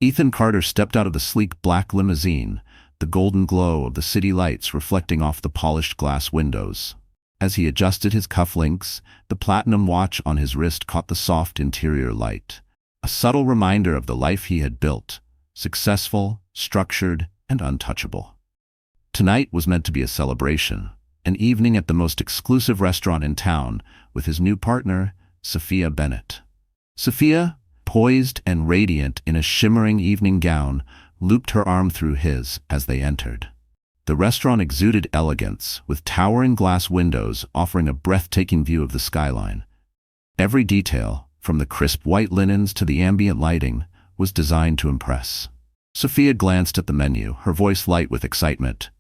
Ethan Carter stepped out of the sleek black limousine, the golden glow of the city lights reflecting off the polished glass windows. As he adjusted his cufflinks, the platinum watch on his wrist caught the soft interior light, a subtle reminder of the life he had built, successful, structured, and untouchable. Tonight was meant to be a celebration, an evening at the most exclusive restaurant in town with his new partner, Sophia Bennett. Sophia, poised and radiant in a shimmering evening gown, looped her arm through his as they entered. The restaurant exuded elegance, with towering glass windows offering a breathtaking view of the skyline. Every detail, from the crisp white linens to the ambient lighting, was designed to impress. Sophia glanced at the menu, her voice light with excitement.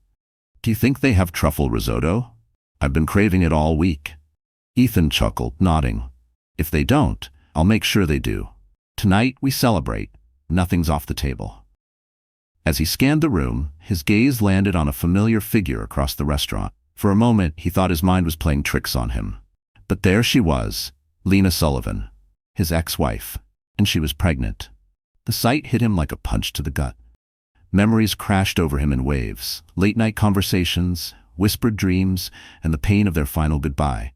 "Do you think they have truffle risotto? I've been craving it all week." Ethan chuckled, nodding. "If they don't, I'll make sure they do. Tonight we celebrate. Nothing's off the table." As he scanned the room, his gaze landed on a familiar figure across the restaurant. For a moment, he thought his mind was playing tricks on him. But there she was, Lena Sullivan, his ex-wife, and she was pregnant. The sight hit him like a punch to the gut. Memories crashed over him in waves, late-night conversations, whispered dreams, and the pain of their final goodbye.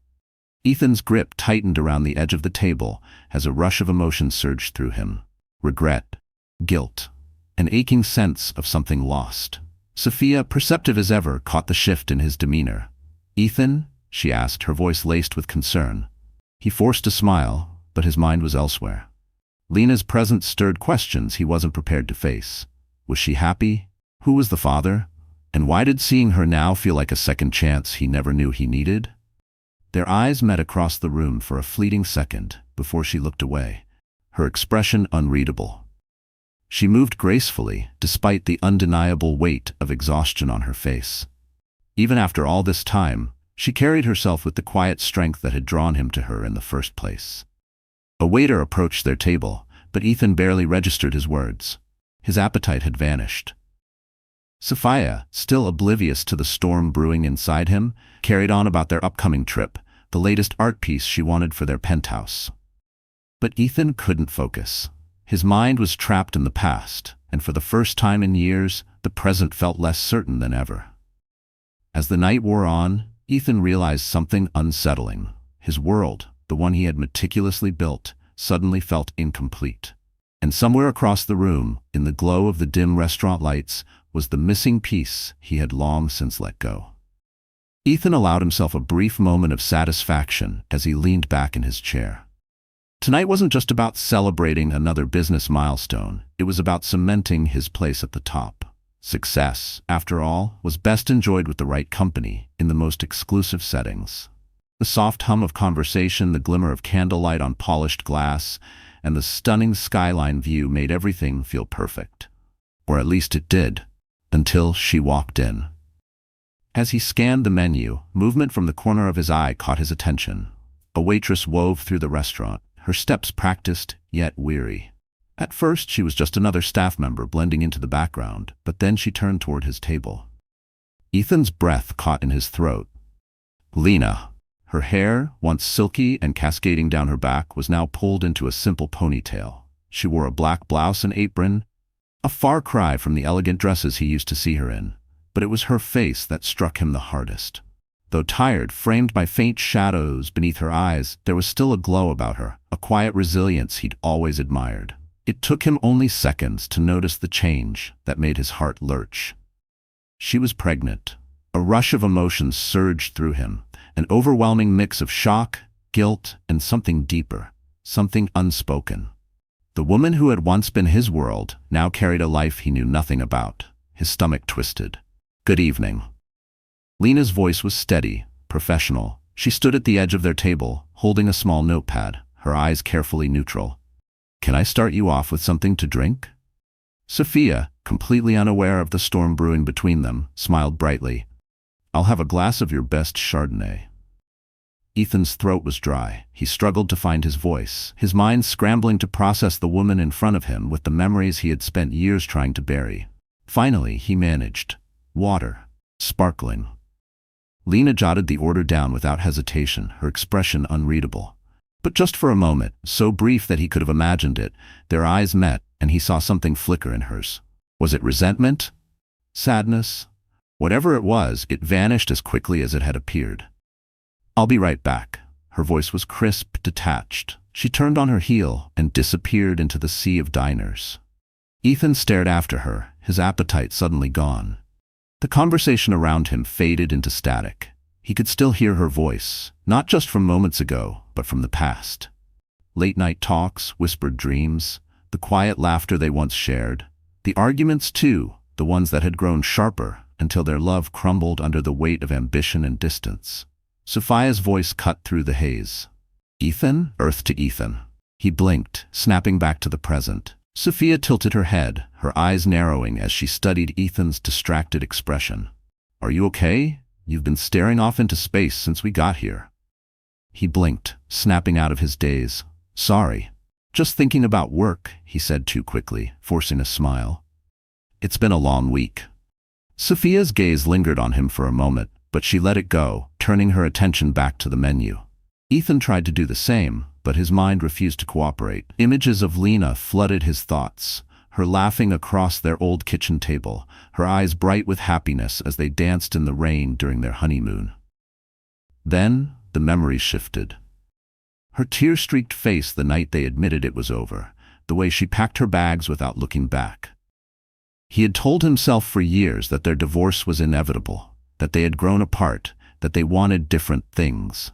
Ethan's grip tightened around the edge of the table as a rush of emotion surged through him. Regret, guilt, an aching sense of something lost. Sophia, perceptive as ever, caught the shift in his demeanor. "Ethan?" she asked, her voice laced with concern. He forced a smile, but his mind was elsewhere. Lena's presence stirred questions he wasn't prepared to face. Was she happy? Who was the father? And why did seeing her now feel like a second chance he never knew he needed? Their eyes met across the room for a fleeting second before she looked away, her expression unreadable. She moved gracefully, despite the undeniable weight of exhaustion on her face. Even after all this time, she carried herself with the quiet strength that had drawn him to her in the first place. A waiter approached their table, but Ethan barely registered his words. His appetite had vanished. Sophia, still oblivious to the storm brewing inside him, carried on about their upcoming trip, the latest art piece she wanted for their penthouse. But Ethan couldn't focus. His mind was trapped in the past, and for the first time in years, the present felt less certain than ever. As the night wore on, Ethan realized something unsettling. His world, the one he had meticulously built, suddenly felt incomplete. And somewhere across the room, in the glow of the dim restaurant lights, was the missing piece he had long since let go. Ethan allowed himself a brief moment of satisfaction as he leaned back in his chair. Tonight wasn't just about celebrating another business milestone, it was about cementing his place at the top. Success, after all, was best enjoyed with the right company, in the most exclusive settings. The soft hum of conversation, the glimmer of candlelight on polished glass, and the stunning skyline view made everything feel perfect. Or at least it did, until she walked in. As he scanned the menu, movement from the corner of his eye caught his attention. A waitress wove through the restaurant, her steps practiced, yet weary. At first, she was just another staff member blending into the background, but then she turned toward his table. Ethan's breath caught in his throat. Lena. Her hair, once silky and cascading down her back, was now pulled into a simple ponytail. She wore a black blouse and apron, a far cry from the elegant dresses he used to see her in. But it was her face that struck him the hardest. Though tired, framed by faint shadows beneath her eyes, there was still a glow about her, a quiet resilience he'd always admired. It took him only seconds to notice the change that made his heart lurch. She was pregnant. A rush of emotions surged through him, an overwhelming mix of shock, guilt, and something deeper, something unspoken. The woman who had once been his world now carried a life he knew nothing about. His stomach twisted. "Good evening." Lena's voice was steady, professional. She stood at the edge of their table, holding a small notepad, her eyes carefully neutral. "Can I start you off with something to drink?" Sophia, completely unaware of the storm brewing between them, smiled brightly. "I'll have a glass of your best Chardonnay." Ethan's throat was dry. He struggled to find his voice, his mind scrambling to process the woman in front of him with the memories he had spent years trying to bury. Finally, he managed. "Water. Sparkling." Lena jotted the order down without hesitation, her expression unreadable. But just for a moment, so brief that he could have imagined it, their eyes met, and he saw something flicker in hers. Was it resentment? Sadness? Whatever it was, it vanished as quickly as it had appeared. "I'll be right back." Her voice was crisp, detached. She turned on her heel and disappeared into the sea of diners. Ethan stared after her, his appetite suddenly gone. The conversation around him faded into static. He could still hear her voice, not just from moments ago, but from the past. Late-night talks, whispered dreams, the quiet laughter they once shared. The arguments, too, the ones that had grown sharper until their love crumbled under the weight of ambition and distance. Sophia's voice cut through the haze. "Ethan?" Earth to Ethan. He blinked, snapping back to the present. Sophia tilted her head, her eyes narrowing as she studied Ethan's distracted expression. "Are you okay? You've been staring off into space since we got here." He blinked, snapping out of his daze. "Sorry. Just thinking about work," he said too quickly, forcing a smile. "It's been a long week." Sophia's gaze lingered on him for a moment, but she let it go, turning her attention back to the menu. Ethan tried to do the same, but his mind refused to cooperate. Images of Lena flooded his thoughts, her laughing across their old kitchen table, her eyes bright with happiness as they danced in the rain during their honeymoon. Then, the memories shifted. Her tear-streaked face the night they admitted it was over, the way she packed her bags without looking back. He had told himself for years that their divorce was inevitable, that they had grown apart, that they wanted different things.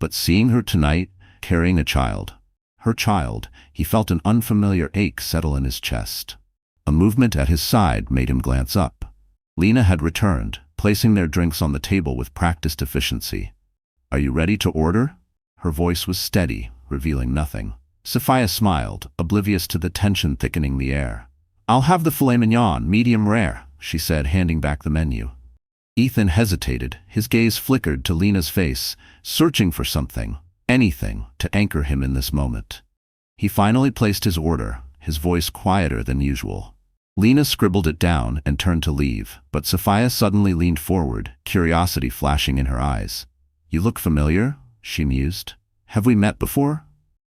But seeing her tonight, carrying a child, her child, he felt an unfamiliar ache settle in his chest. A movement at his side made him glance up. Lena had returned, placing their drinks on the table with practiced efficiency. "Are you ready to order?" Her voice was steady, revealing nothing. Sophia smiled, oblivious to the tension thickening the air. "I'll have the filet mignon, medium rare," she said, handing back the menu. Ethan hesitated, his gaze flickered to Lena's face, searching for something, anything, to anchor him in this moment. He finally placed his order, his voice quieter than usual. Lena scribbled it down and turned to leave, but Sophia suddenly leaned forward, curiosity flashing in her eyes. "You look familiar," she mused. "Have we met before?"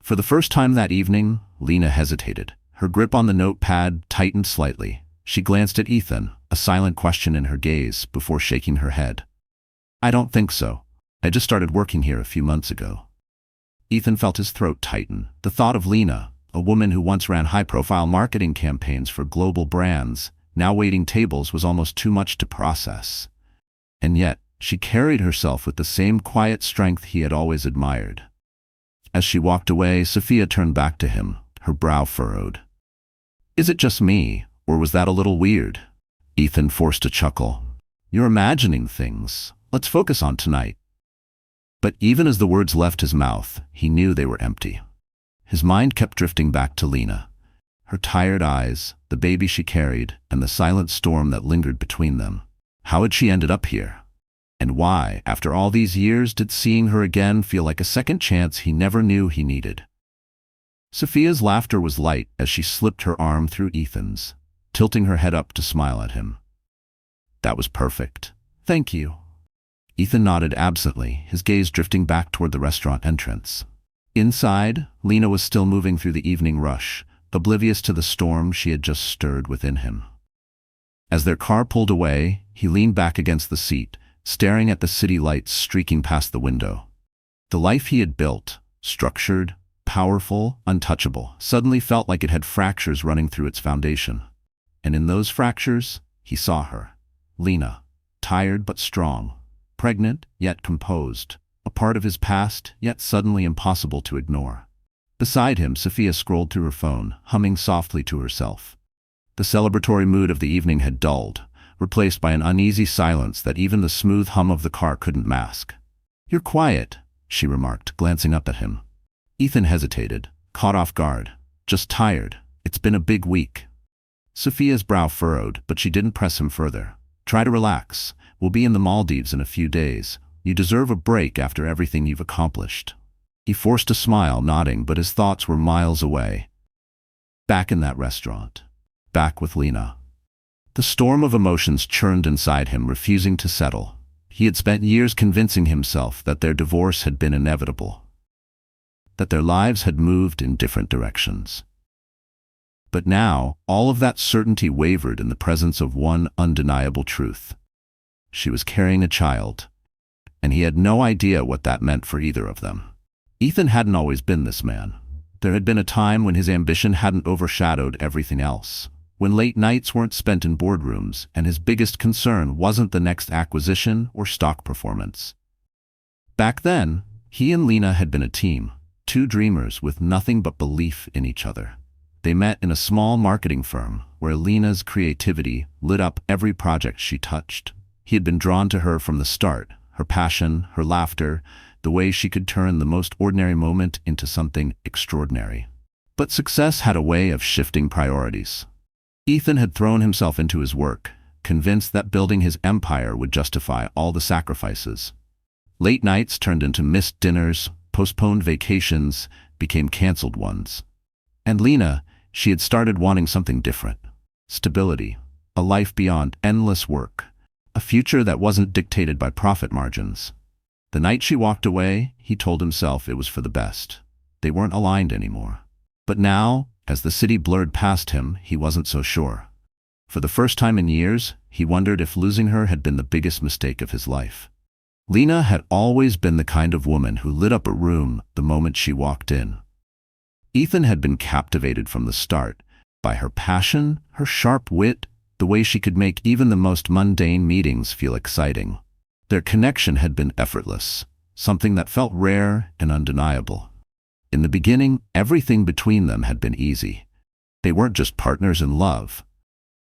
For the first time that evening, Lena hesitated. Her grip on the notepad tightened slightly. She glanced at Ethan, a silent question in her gaze, before shaking her head. "I don't think so. I just started working here a few months ago." Ethan felt his throat tighten. The thought of Lena, a woman who once ran high-profile marketing campaigns for global brands, now waiting tables, was almost too much to process. And yet, she carried herself with the same quiet strength he had always admired. As she walked away, Sophia turned back to him, her brow furrowed. "Is it just me, or was that a little weird?" Ethan forced a chuckle. "You're imagining things. Let's focus on tonight." But even as the words left his mouth, he knew they were empty. His mind kept drifting back to Lena. Her tired eyes, the baby she carried, and the silent storm that lingered between them. How had she ended up here? And why, after all these years, did seeing her again feel like a second chance he never knew he needed? Sophia's laughter was light as she slipped her arm through Ethan's, tilting her head up to smile at him. "That was perfect. Thank you." Ethan nodded absently, his gaze drifting back toward the restaurant entrance. Inside, Lena was still moving through the evening rush, oblivious to the storm she had just stirred within him. As their car pulled away, he leaned back against the seat, staring at the city lights streaking past the window. The life he had built, structured, powerful, untouchable, suddenly felt like it had fractures running through its foundation. And in those fractures, he saw her, Lena, tired but strong, pregnant yet composed, a part of his past yet suddenly impossible to ignore. Beside him, Sophia scrolled through her phone, humming softly to herself. The celebratory mood of the evening had dulled, replaced by an uneasy silence that even the smooth hum of the car couldn't mask. "You're quiet," she remarked, glancing up at him. Ethan hesitated, caught off guard. "Just tired. It's been a big week." Sophia's brow furrowed, but she didn't press him further. "Try to relax. We'll be in the Maldives in a few days. You deserve a break after everything you've accomplished." He forced a smile, nodding, but his thoughts were miles away. Back in that restaurant. Back with Lena. The storm of emotions churned inside him, refusing to settle. He had spent years convincing himself that their divorce had been inevitable, that their lives had moved in different directions. But now, all of that certainty wavered in the presence of one undeniable truth. She was carrying a child, and he had no idea what that meant for either of them. Ethan hadn't always been this man. There had been a time when his ambition hadn't overshadowed everything else, when late nights weren't spent in boardrooms and his biggest concern wasn't the next acquisition or stock performance. Back then, he and Lena had been a team, two dreamers with nothing but belief in each other. They met in a small marketing firm where Lena's creativity lit up every project she touched. He had been drawn to her from the start, her passion, her laughter, the way she could turn the most ordinary moment into something extraordinary. But success had a way of shifting priorities. Ethan had thrown himself into his work, convinced that building his empire would justify all the sacrifices. Late nights turned into missed dinners, postponed vacations became canceled ones. And Lena, she had started wanting something different. Stability, a life beyond endless work, a future that wasn't dictated by profit margins. The night she walked away, he told himself it was for the best. They weren't aligned anymore. But now, as the city blurred past him, he wasn't so sure. For the first time in years, he wondered if losing her had been the biggest mistake of his life. Lena had always been the kind of woman who lit up a room the moment she walked in. Ethan had been captivated from the start by her passion, her sharp wit, the way she could make even the most mundane meetings feel exciting. Their connection had been effortless, something that felt rare and undeniable. In the beginning, everything between them had been easy. They weren't just partners in love.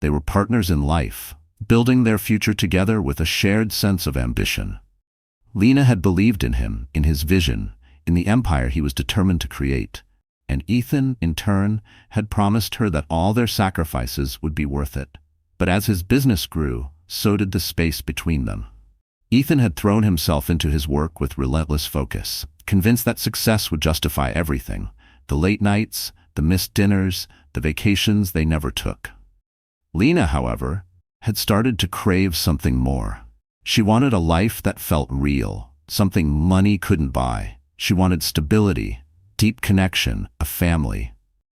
They were partners in life, building their future together with a shared sense of ambition. Lena had believed in him, in his vision, in the empire he was determined to create. And Ethan, in turn, had promised her that all their sacrifices would be worth it. But as his business grew, so did the space between them. Ethan had thrown himself into his work with relentless focus, convinced that success would justify everything: the late nights, the missed dinners, the vacations they never took. Lena, however, had started to crave something more. She wanted a life that felt real, something money couldn't buy. She wanted stability, deep connection, a family.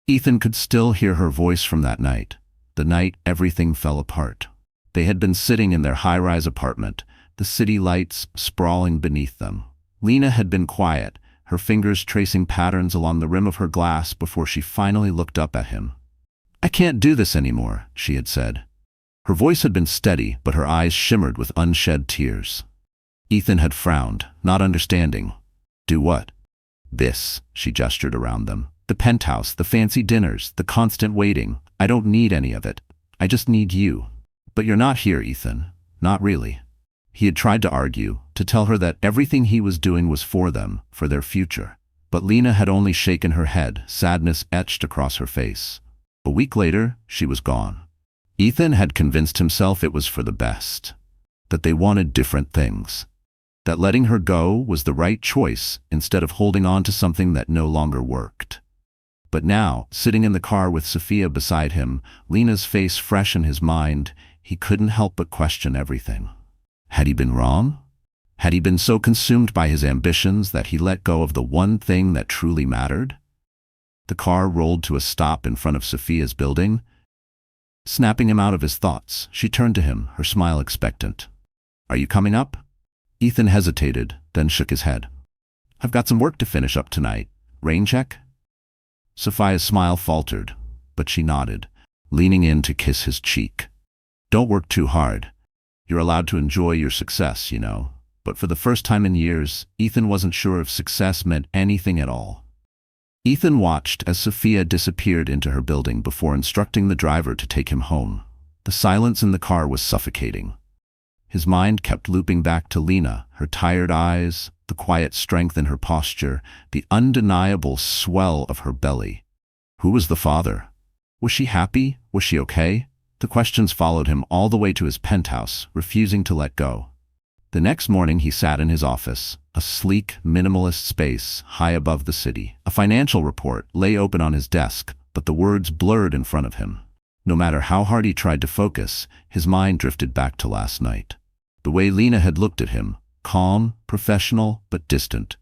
Ethan could still hear her voice from that night, the night everything fell apart. They had been sitting in their high-rise apartment, the city lights sprawling beneath them. Lena had been quiet, her fingers tracing patterns along the rim of her glass before she finally looked up at him. "I can't do this anymore," she had said. Her voice had been steady, but her eyes shimmered with unshed tears. Ethan had frowned, not understanding. "Do what?" "This," she gestured around them. "The penthouse, the fancy dinners, the constant waiting. I don't need any of it. I just need you." "But you're not here, Ethan. Not really." He had tried to argue, to tell her that everything he was doing was for them, for their future. But Lena had only shaken her head, sadness etched across her face. A week later, she was gone. Ethan had convinced himself it was for the best, that they wanted different things, that letting her go was the right choice instead of holding on to something that no longer worked. But now, sitting in the car with Sophia beside him, Lena's face fresh in his mind, he couldn't help but question everything. Had he been wrong? Had he been so consumed by his ambitions that he let go of the one thing that truly mattered? The car rolled to a stop in front of Sophia's building. Snapping him out of his thoughts, she turned to him, her smile expectant. "Are you coming up?" Ethan hesitated, then shook his head. "I've got some work to finish up tonight. Rain check?" Sophia's smile faltered, but she nodded, leaning in to kiss his cheek. "Don't work too hard. You're allowed to enjoy your success, you know." But for the first time in years, Ethan wasn't sure if success meant anything at all. Ethan watched as Sophia disappeared into her building before instructing the driver to take him home. The silence in the car was suffocating. His mind kept looping back to Lena, her tired eyes, the quiet strength in her posture, the undeniable swell of her belly. Who was the father? Was she happy? Was she okay? The questions followed him all the way to his penthouse, refusing to let go. The next morning he sat in his office, a sleek, minimalist space high above the city. A financial report lay open on his desk, but the words blurred in front of him. No matter how hard he tried to focus, his mind drifted back to last night. The way Lena had looked at him, calm, professional, but distant,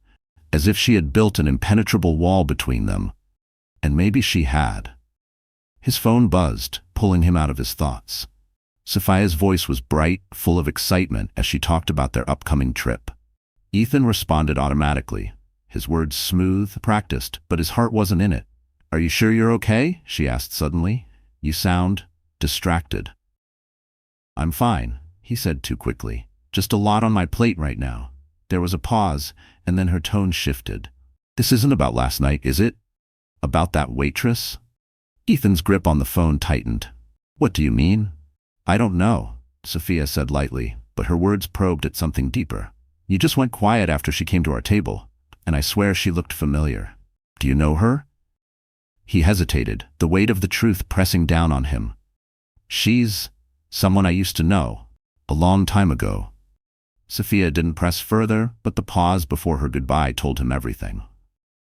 as if she had built an impenetrable wall between them. And maybe she had. His phone buzzed, pulling him out of his thoughts. Sophia's voice was bright, full of excitement as she talked about their upcoming trip. Ethan responded automatically, his words smooth, practiced, but his heart wasn't in it. "Are you sure you're okay?" she asked suddenly. "You sound distracted." "I'm fine," he said too quickly. "Just a lot on my plate right now." There was a pause, and then her tone shifted. "This isn't about last night, is it? About that waitress?" Ethan's grip on the phone tightened. "What do you mean?" "I don't know," Sophia said lightly, but her words probed at something deeper. "You just went quiet after she came to our table, and I swear she looked familiar. Do you know her?" He hesitated, the weight of the truth pressing down on him. "She's someone I used to know, a long time ago." Sophia didn't press further, but the pause before her goodbye told him everything.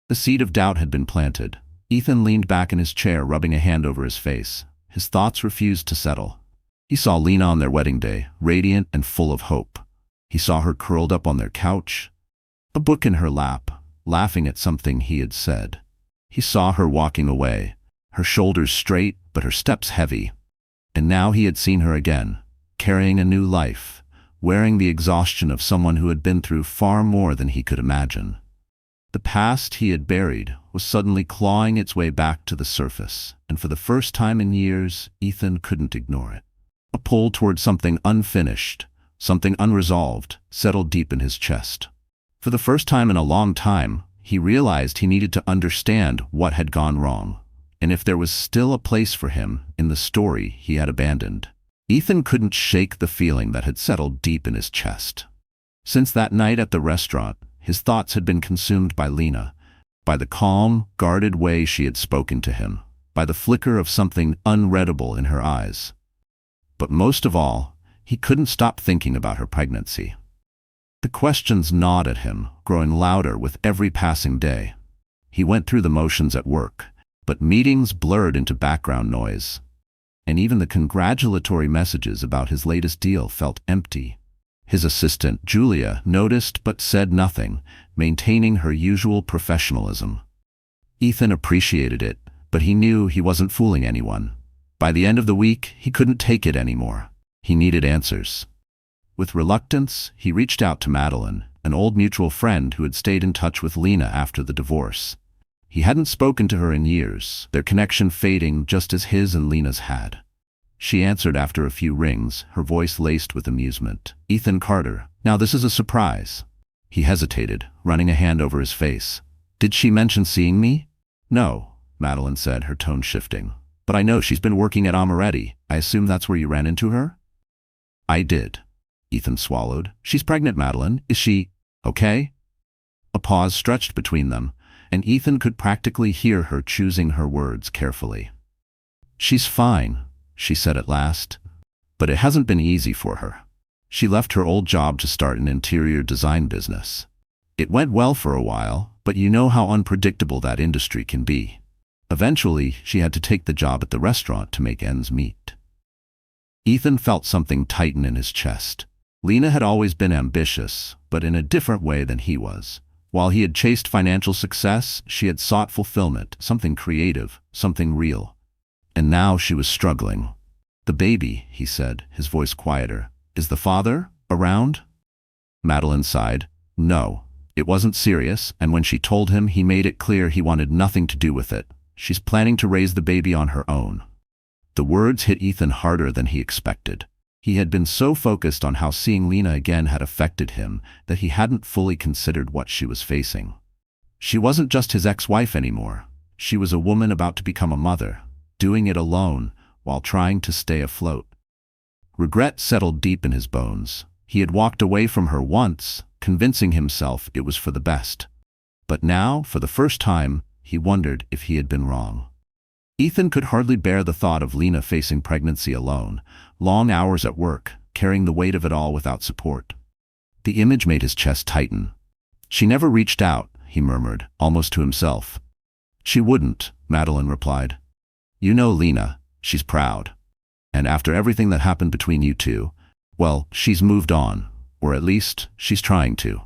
The seed of doubt had been planted. Ethan leaned back in his chair, rubbing a hand over his face. His thoughts refused to settle. He saw Lena on their wedding day, radiant and full of hope. He saw her curled up on their couch, a book in her lap, laughing at something he had said. He saw her walking away, her shoulders straight but her steps heavy. And now he had seen her again, carrying a new life, wearing the exhaustion of someone who had been through far more than he could imagine. The past he had buried was suddenly clawing its way back to the surface, and for the first time in years, Ethan couldn't ignore it. A pull toward something unfinished, something unresolved, settled deep in his chest. For the first time in a long time, he realized he needed to understand what had gone wrong, and if there was still a place for him in the story he had abandoned. Ethan couldn't shake the feeling that had settled deep in his chest. Since that night at the restaurant, his thoughts had been consumed by Lena, by the calm, guarded way she had spoken to him, by the flicker of something unreadable in her eyes. But most of all, he couldn't stop thinking about her pregnancy. The questions gnawed at him, growing louder with every passing day. He went through the motions at work, but meetings blurred into background noise. And even the congratulatory messages about his latest deal felt empty. His assistant, Julia, noticed but said nothing, maintaining her usual professionalism. Ethan appreciated it, but he knew he wasn't fooling anyone. By the end of the week, he couldn't take it anymore. He needed answers. With reluctance, he reached out to Madeline, an old mutual friend who had stayed in touch with Lena after the divorce. He hadn't spoken to her in years, their connection fading just as his and Lena's had. She answered after a few rings, her voice laced with amusement. "Ethan Carter. Now this is a surprise." He hesitated, running a hand over his face. "Did she mention seeing me?" "No," Madeline said, her tone shifting. "But I know she's been working at Amaretti. I assume that's where you ran into her?" "I did." Ethan swallowed. "She's pregnant, Madeline. Is she okay?" A pause stretched between them, and Ethan could practically hear her choosing her words carefully. "She's fine," she said at last, "but it hasn't been easy for her. She left her old job to start an interior design business. It went well for a while, but you know how unpredictable that industry can be. Eventually, she had to take the job at the restaurant to make ends meet." Ethan felt something tighten in his chest. Lena had always been ambitious, but in a different way than he was. While he had chased financial success, she had sought fulfillment, something creative, something real. And now she was struggling. "The baby," he said, his voice quieter. "Is the father around?" Madeline sighed. "No. It wasn't serious, and when she told him, he made it clear he wanted nothing to do with it. She's planning to raise the baby on her own." The words hit Ethan harder than he expected. He had been so focused on how seeing Lena again had affected him that he hadn't fully considered what she was facing. She wasn't just his ex-wife anymore. She was a woman about to become a mother, doing it alone while trying to stay afloat. Regret settled deep in his bones. He had walked away from her once, convincing himself it was for the best. But now, for the first time, he wondered if he had been wrong. Ethan could hardly bear the thought of Lena facing pregnancy alone, long hours at work, carrying the weight of it all without support. The image made his chest tighten. "She never reached out," he murmured, almost to himself. "She wouldn't," Madeline replied. "You know Lena, she's proud. And after everything that happened between you two, well, she's moved on, or at least, she's trying to."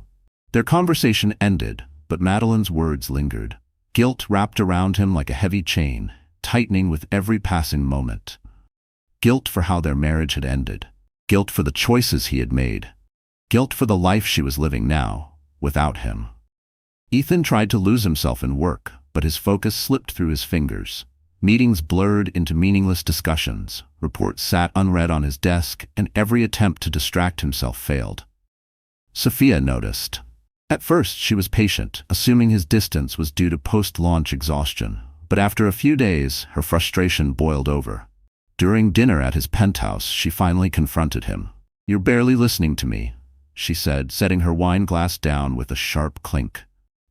Their conversation ended, but Madeline's words lingered. Guilt wrapped around him like a heavy chain, tightening with every passing moment. Guilt for how their marriage had ended. Guilt for the choices he had made. Guilt for the life she was living now, without him. Ethan tried to lose himself in work, but his focus slipped through his fingers. Meetings blurred into meaningless discussions, reports sat unread on his desk, and every attempt to distract himself failed. Sophia noticed. At first she was patient, assuming his distance was due to post-launch exhaustion, but after a few days her frustration boiled over. During dinner at his penthouse she finally confronted him. "You're barely listening to me," she said, setting her wine glass down with a sharp clink.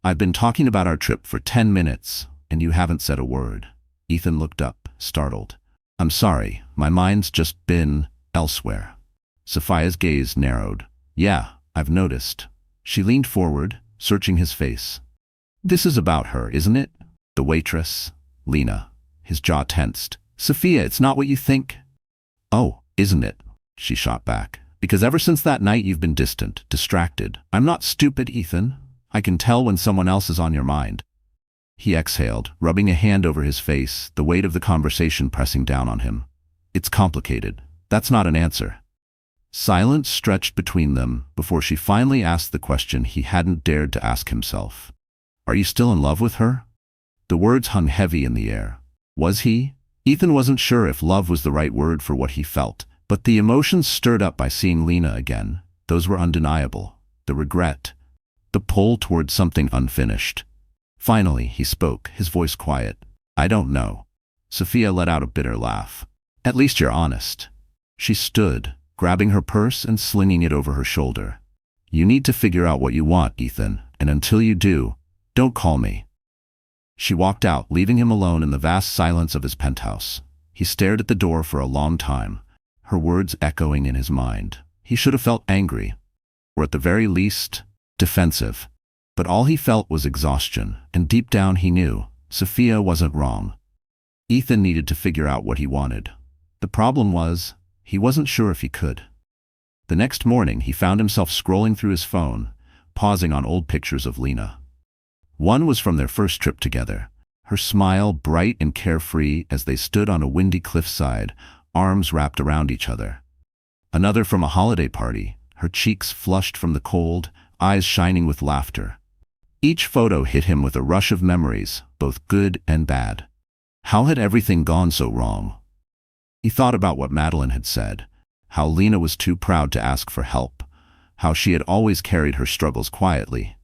"I've been talking about our trip for 10 minutes, and you haven't said a word." Ethan looked up, startled. "I'm sorry, my mind's just been elsewhere." Sophia's gaze narrowed. "Yeah, I've noticed." She leaned forward, searching his face. "This is about her, isn't it? The waitress, Lena." His jaw tensed. "Sophia, it's not what you think." "Oh, isn't it?" she shot back. "Because ever since that night you've been distant, distracted." "I'm not stupid, Ethan. I can tell when someone else is on your mind." He exhaled, rubbing a hand over his face, the weight of the conversation pressing down on him. "It's complicated. That's not an answer." Silence stretched between them before she finally asked the question he hadn't dared to ask himself. "Are you still in love with her?" The words hung heavy in the air. Was he? Ethan wasn't sure if love was the right word for what he felt, but the emotions stirred up by seeing Lena again, those were undeniable. The regret, the pull toward something unfinished. Finally, he spoke, his voice quiet. "I don't know." Sophia let out a bitter laugh. "At least you're honest." She stood, grabbing her purse and slinging it over her shoulder. "You need to figure out what you want, Ethan, and until you do, don't call me." She walked out, leaving him alone in the vast silence of his penthouse. He stared at the door for a long time, her words echoing in his mind. He should have felt angry, or at the very least, defensive. But all he felt was exhaustion, and deep down he knew Sophia wasn't wrong. Ethan needed to figure out what he wanted. The problem was, he wasn't sure if he could. The next morning he found himself scrolling through his phone, pausing on old pictures of Lena. One was from their first trip together, her smile bright and carefree as they stood on a windy cliffside, arms wrapped around each other. Another from a holiday party, her cheeks flushed from the cold, eyes shining with laughter. Each photo hit him with a rush of memories, both good and bad. How had everything gone so wrong? He thought about what Madeline had said, how Lena was too proud to ask for help, how she had always carried her struggles quietly.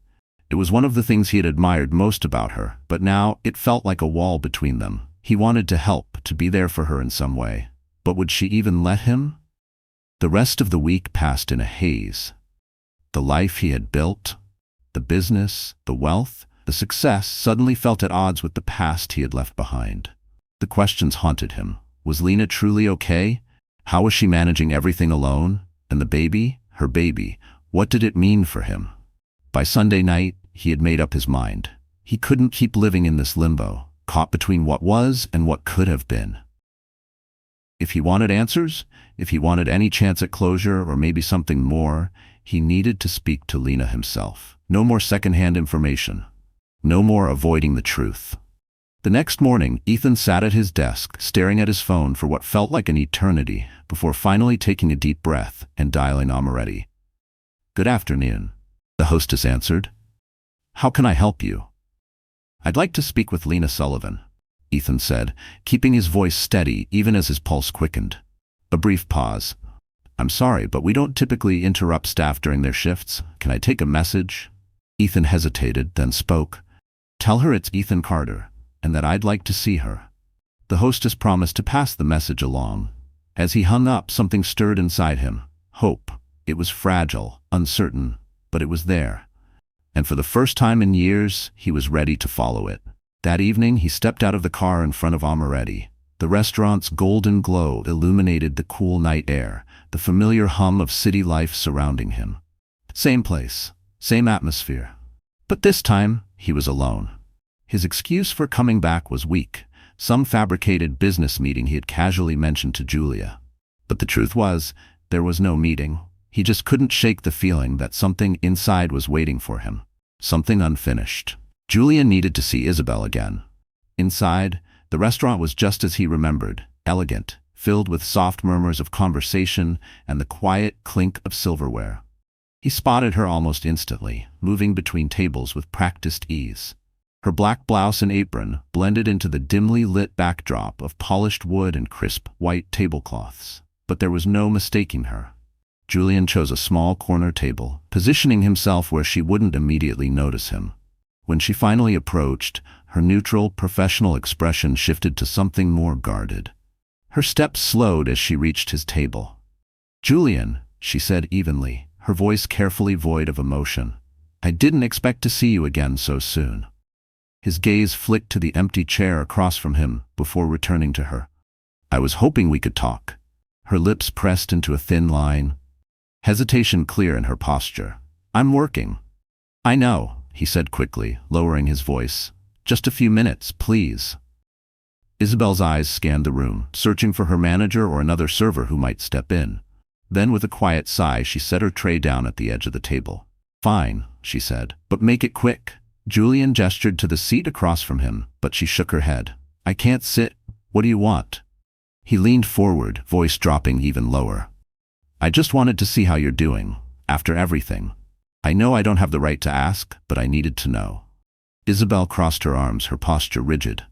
It was one of the things he had admired most about her, but now it felt like a wall between them. He wanted to help, to be there for her in some way. But would she even let him? The rest of the week passed in a haze. The life he had built, the business, the wealth, the success suddenly felt at odds with the past he had left behind. The questions haunted him. Was Lena truly okay? How was she managing everything alone? And the baby, her baby, what did it mean for him? By Sunday night, he had made up his mind. He couldn't keep living in this limbo, caught between what was and what could have been. If he wanted answers, if he wanted any chance at closure or maybe something more, he needed to speak to Lena himself. No more secondhand information. No more avoiding the truth. The next morning, Ethan sat at his desk, staring at his phone for what felt like an eternity, before finally taking a deep breath and dialing Amoretti. "Good afternoon," the hostess answered. "How can I help you?" "I'd like to speak with Lena Sullivan," Ethan said, keeping his voice steady even as his pulse quickened. A brief pause. "I'm sorry, but we don't typically interrupt staff during their shifts. Can I take a message?" Ethan hesitated, then spoke. "Tell her it's Ethan Carter, and that I'd like to see her." The hostess promised to pass the message along. As he hung up, something stirred inside him. Hope. It was fragile, uncertain, but it was there. And for the first time in years, he was ready to follow it. That evening, he stepped out of the car in front of Amoretti. The restaurant's golden glow illuminated the cool night air, the familiar hum of city life surrounding him. Same place, same atmosphere. But this time, he was alone. His excuse for coming back was weak, some fabricated business meeting he had casually mentioned to Julia. But the truth was, there was no meeting. He just couldn't shake the feeling that something inside was waiting for him. Something unfinished. Julia needed to see Isabel again. Inside, The restaurant was just as he remembered, elegant, filled with soft murmurs of conversation and the quiet clink of silverware. He spotted her almost instantly, moving between tables with practiced ease. Her black blouse and apron blended into the dimly lit backdrop of polished wood and crisp white tablecloths. But there was no mistaking her. Julian chose a small corner table, positioning himself where she wouldn't immediately notice him. When she finally approached, her neutral, professional expression shifted to something more guarded. Her steps slowed as she reached his table. "Julian," she said evenly, her voice carefully void of emotion. "I didn't expect to see you again so soon." His gaze flicked to the empty chair across from him before returning to her. "I was hoping we could talk." Her lips pressed into a thin line, hesitation clear in her posture. "I'm working." "I know," he said quickly, lowering his voice. "Just a few minutes, please." Isabel's eyes scanned the room, searching for her manager or another server who might step in. Then with a quiet sigh, she set her tray down at the edge of the table. "Fine," she said, "but make it quick." Julian gestured to the seat across from him, but she shook her head. "I can't sit. What do you want?" He leaned forward, voice dropping even lower. "I just wanted to see how you're doing, after everything. I know I don't have the right to ask, but I needed to know." Isabel crossed her arms, her posture rigid.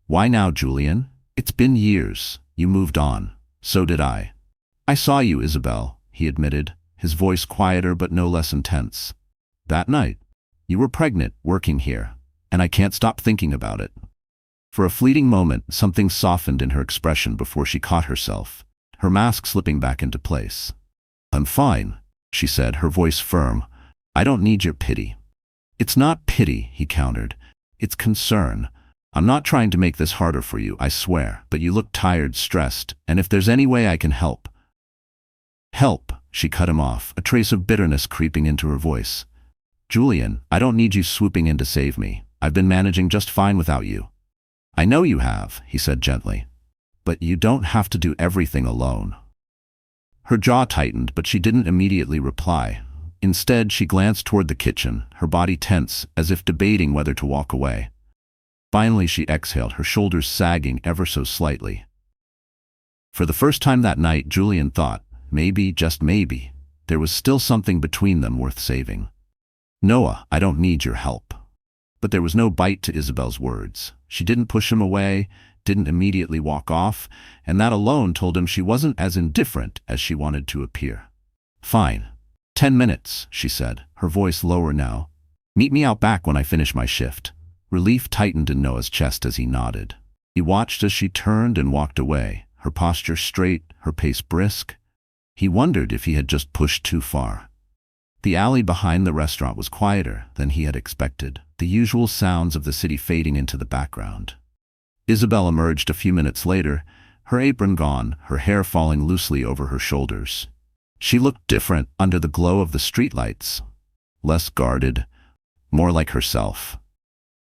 "Why now, Julian? It's been years. You moved on. So did I." "I saw you, Isabel," he admitted, his voice quieter but no less intense. "That night. You were pregnant, working here, and I can't stop thinking about it." For a fleeting moment, something softened in her expression before she caught herself, her mask slipping back into place. "I'm fine," she said, her voice firm. "I don't need your pity." "It's not pity," he countered. "It's concern. I'm not trying to make this harder for you, I swear, but you look tired, stressed, and if there's any way I can help—" "Help," she cut him off, a trace of bitterness creeping into her voice. "Julian, I don't need you swooping in to save me. I've been managing just fine without you." "I know you have," he said gently. "But you don't have to do everything alone." Her jaw tightened, but she didn't immediately reply. Instead, she glanced toward the kitchen, her body tense, as if debating whether to walk away. Finally, she exhaled, her shoulders sagging ever so slightly. For the first time that night, Julian thought, maybe, just maybe, there was still something between them worth saving. "Noah, I don't need your help." But there was no bite to Isabel's words. She didn't push him away, didn't immediately walk off, and that alone told him she wasn't as indifferent as she wanted to appear. "Fine. 10 minutes, she said, her voice lower now. "Meet me out back when I finish my shift." Relief tightened in Noah's chest as he nodded. He watched as she turned and walked away, her posture straight, her pace brisk. He wondered if he had just pushed too far. The alley behind the restaurant was quieter than he had expected, the usual sounds of the city fading into the background. Isabel emerged a few minutes later, her apron gone, her hair falling loosely over her shoulders. She looked different under the glow of the streetlights, less guarded, more like herself.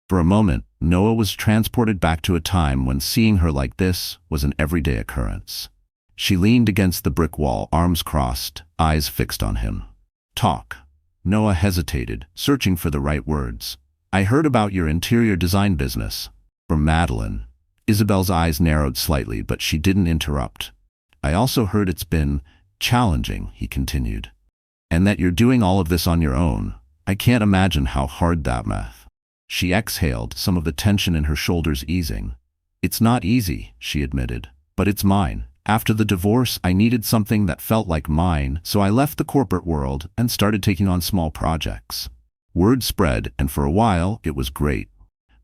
For a moment, Noah was transported back to a time when seeing her like this was an everyday occurrence. She leaned against the brick wall, arms crossed, eyes fixed on him. "Talk." Noah hesitated, searching for the right words. "I heard about your interior design business." From Madeline. Isabel's eyes narrowed slightly, but she didn't interrupt. "I also heard it's been challenging," he continued. "And that you're doing all of this on your own. I can't imagine how hard that math." She exhaled, some of the tension in her shoulders easing. "It's not easy," she admitted, "but it's mine. After the divorce, I needed something that felt like mine, so I left the corporate world and started taking on small projects." Word spread, and for a while, it was great.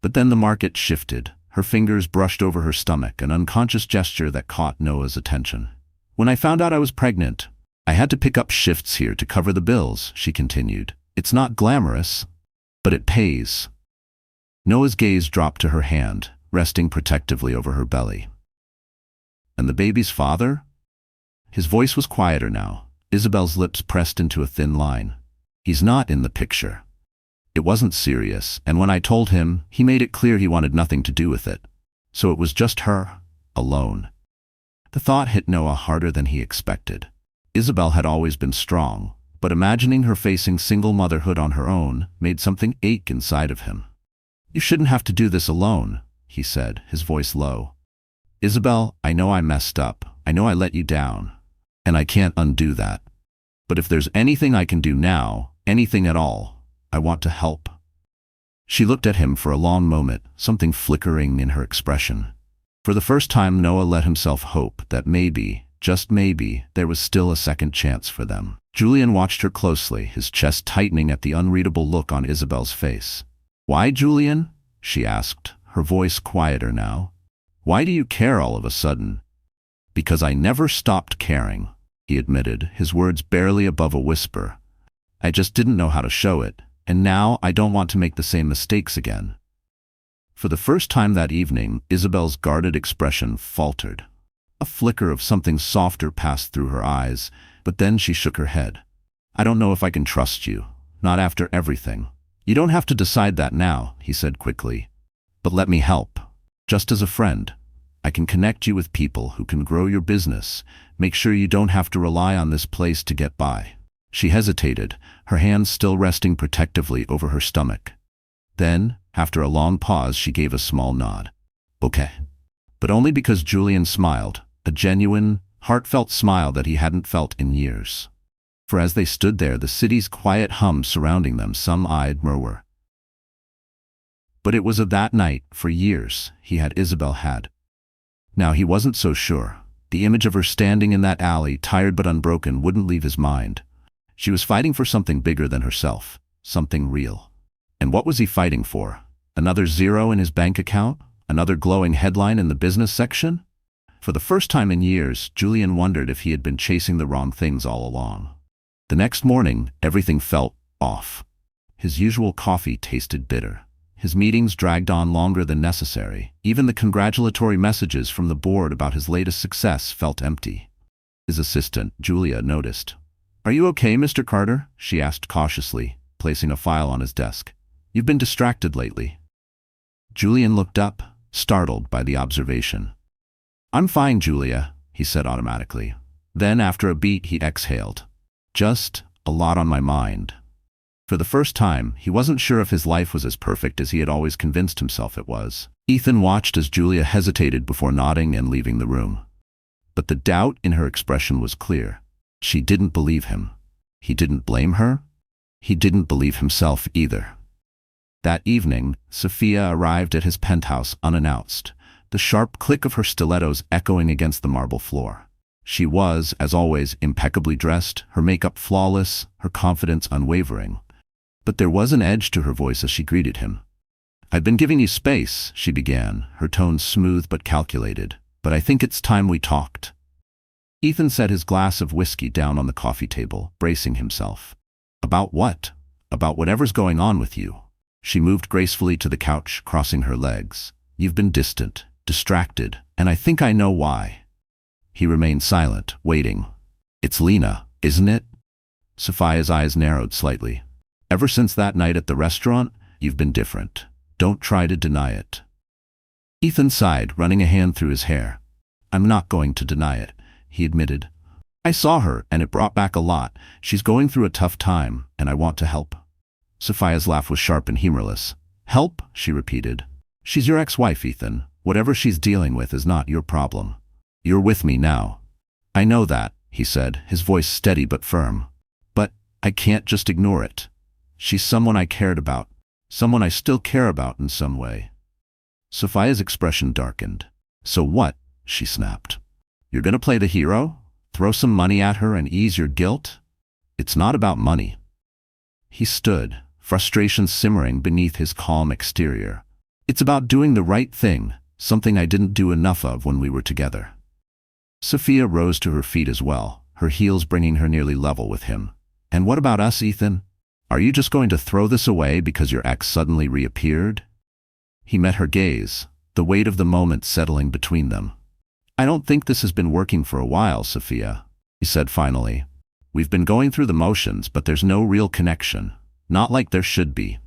But then the market shifted. Her fingers brushed over her stomach, an unconscious gesture that caught Noah's attention. "When I found out I was pregnant, I had to pick up shifts here to cover the bills," she continued. "It's not glamorous, but it pays." Noah's gaze dropped to her hand, resting protectively over her belly. "And the baby's father?" His voice was quieter now. Isabel's lips pressed into a thin line. "He's not in the picture." It wasn't serious, and when I told him, he made it clear he wanted nothing to do with it. So it was just her, alone. The thought hit Noah harder than he expected. Isabel had always been strong, but imagining her facing single motherhood on her own made something ache inside of him. "You shouldn't have to do this alone," he said, his voice low. Isabel, I know I messed up. I know I let you down. And I can't undo that. But if there's anything I can do now, anything at all, I want to help. She looked at him for a long moment, something flickering in her expression. For the first time, Noah let himself hope that maybe, just maybe, there was still a second chance for them. Julian watched her closely, his chest tightening at the unreadable look on Isabel's face. Why, Julian? She asked, her voice quieter now. Why do you care all of a sudden? Because I never stopped caring, he admitted, his words barely above a whisper. I just didn't know how to show it, and now I don't want to make the same mistakes again. For the first time that evening, Isabel's guarded expression faltered. A flicker of something softer passed through her eyes, but then she shook her head. I don't know if I can trust you, not after everything. You don't have to decide that now, he said quickly. But let me help. Just as a friend. I can connect you with people who can grow your business, make sure you don't have to rely on this place to get by. She hesitated, her hands still resting protectively over her stomach. Then, after a long pause, she gave a small nod. Okay. But only because Julian smiled, a genuine, heartfelt smile that he hadn't felt in years. For as they stood there, the city's quiet hum surrounding them some-eyed murmur. But it was of that night, for years, he had Isabel had. Now he wasn't so sure. The image of her standing in that alley, tired but unbroken, wouldn't leave his mind. She was fighting for something bigger than herself, something real. And what was he fighting for? Another zero in his bank account? Another glowing headline in the business section? For the first time in years, Julian wondered if he had been chasing the wrong things all along. The next morning, everything felt off. His usual coffee tasted bitter. His meetings dragged on longer than necessary. Even the congratulatory messages from the board about his latest success felt empty. His assistant, Julia, noticed. Are you okay, Mr. Carter? She asked cautiously, placing a file on his desk. You've been distracted lately. Julian looked up, startled by the observation. I'm fine, Julia, he said automatically. Then, after a beat, he exhaled. Just a lot on my mind. For the first time, he wasn't sure if his life was as perfect as he had always convinced himself it was. Ethan watched as Julia hesitated before nodding and leaving the room. But the doubt in her expression was clear. She didn't believe him. He didn't blame her. He didn't believe himself either. That evening, Sophia arrived at his penthouse unannounced, the sharp click of her stilettos echoing against the marble floor. She was, as always, impeccably dressed, her makeup flawless, her confidence unwavering. But there was an edge to her voice as she greeted him. I've been giving you space, she began, her tone smooth but calculated, but I think it's time we talked. Ethan set his glass of whiskey down on the coffee table, bracing himself. About what? About whatever's going on with you. She moved gracefully to the couch, crossing her legs. You've been distant, distracted, and I think I know why. He remained silent, waiting. It's Lena, isn't it? Sophia's eyes narrowed slightly. Ever since that night at the restaurant, you've been different. Don't try to deny it. Ethan sighed, running a hand through his hair. I'm not going to deny it, he admitted. I saw her, and it brought back a lot. She's going through a tough time, and I want to help. Sophia's laugh was sharp and humorless. Help? She repeated. She's your ex-wife, Ethan. Whatever she's dealing with is not your problem. You're with me now. I know that, he said, his voice steady but firm. But I can't just ignore it. She's someone I cared about, someone I still care about in some way. Sophia's expression darkened. So what? She snapped. You're gonna play the hero? Throw some money at her and ease your guilt? It's not about money. He stood, frustration simmering beneath his calm exterior. It's about doing the right thing, something I didn't do enough of when we were together. Sophia rose to her feet as well, her heels bringing her nearly level with him. And what about us, Ethan? Are you just going to throw this away because your ex suddenly reappeared? He met her gaze, the weight of the moment settling between them. I don't think this has been working for a while, Sophia, he said finally. We've been going through the motions, but there's no real connection. Not like there should be.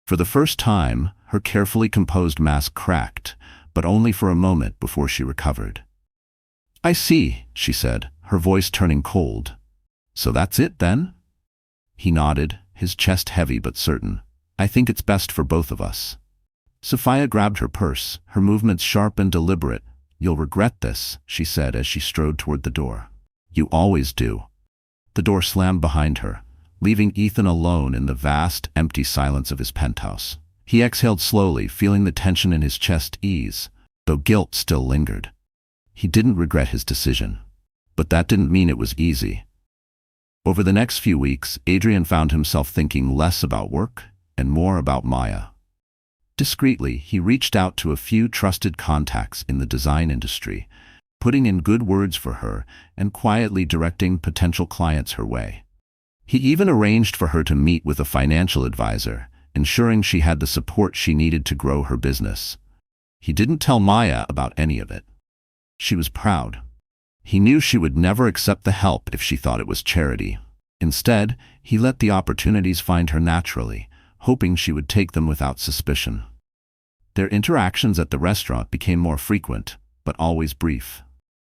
For the first time, her carefully composed mask cracked, but only for a moment before she recovered. I see, she said, her voice turning cold. So that's it, then? He nodded, his chest heavy but certain. I think it's best for both of us. Sophia grabbed her purse, her movements sharp and deliberate. "You'll regret this," she said as she strode toward the door. "You always do." The door slammed behind her, leaving Ethan alone in the vast, empty silence of his penthouse. He exhaled slowly, feeling the tension in his chest ease, though guilt still lingered. He didn't regret his decision, but that didn't mean it was easy. Over the next few weeks, Adrian found himself thinking less about work and more about Maya. Discreetly, he reached out to a few trusted contacts in the design industry, putting in good words for her and quietly directing potential clients her way. He even arranged for her to meet with a financial advisor, ensuring she had the support she needed to grow her business. He didn't tell Maya about any of it. She was proud. He knew she would never accept the help if she thought it was charity. Instead, he let the opportunities find her naturally, hoping she would take them without suspicion. Their interactions at the restaurant became more frequent, but always brief.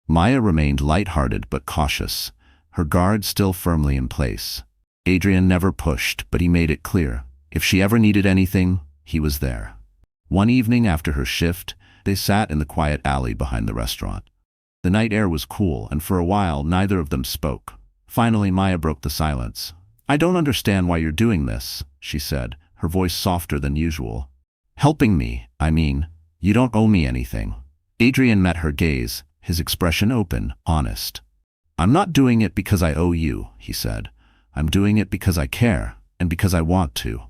Maya remained light-hearted but cautious, her guard still firmly in place. Adrian never pushed, but he made it clear. If she ever needed anything, he was there. One evening after her shift, they sat in the quiet alley behind the restaurant. The night air was cool, and for a while neither of them spoke. Finally, Maya broke the silence. "I don't understand why you're doing this," she said, her voice softer than usual. "Helping me, I mean. You don't owe me anything." Adrian met her gaze, his expression open, honest. "I'm not doing it because I owe you," he said. "I'm doing it because I care, and because I want to."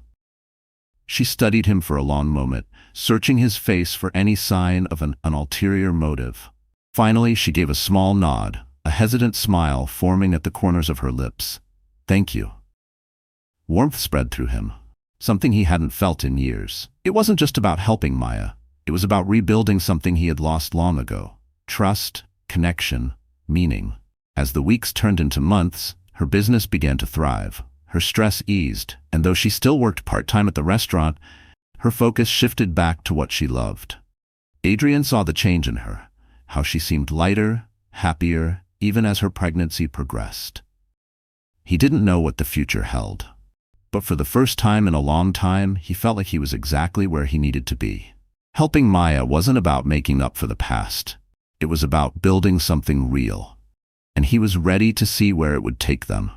She studied him for a long moment, searching his face for any sign of an ulterior motive. Finally, she gave a small nod, a hesitant smile forming at the corners of her lips. "Thank you." Warmth spread through him, something he hadn't felt in years. It wasn't just about helping Maya. It was about rebuilding something he had lost long ago. Trust, connection, meaning. As the weeks turned into months, her business began to thrive. Her stress eased, and though she still worked part-time at the restaurant, her focus shifted back to what she loved. Adrian saw the change in her, how she seemed lighter, happier, even as her pregnancy progressed. He didn't know what the future held, but for the first time in a long time, he felt like he was exactly where he needed to be. Helping Maya wasn't about making up for the past. It was about building something real, and he was ready to see where it would take them.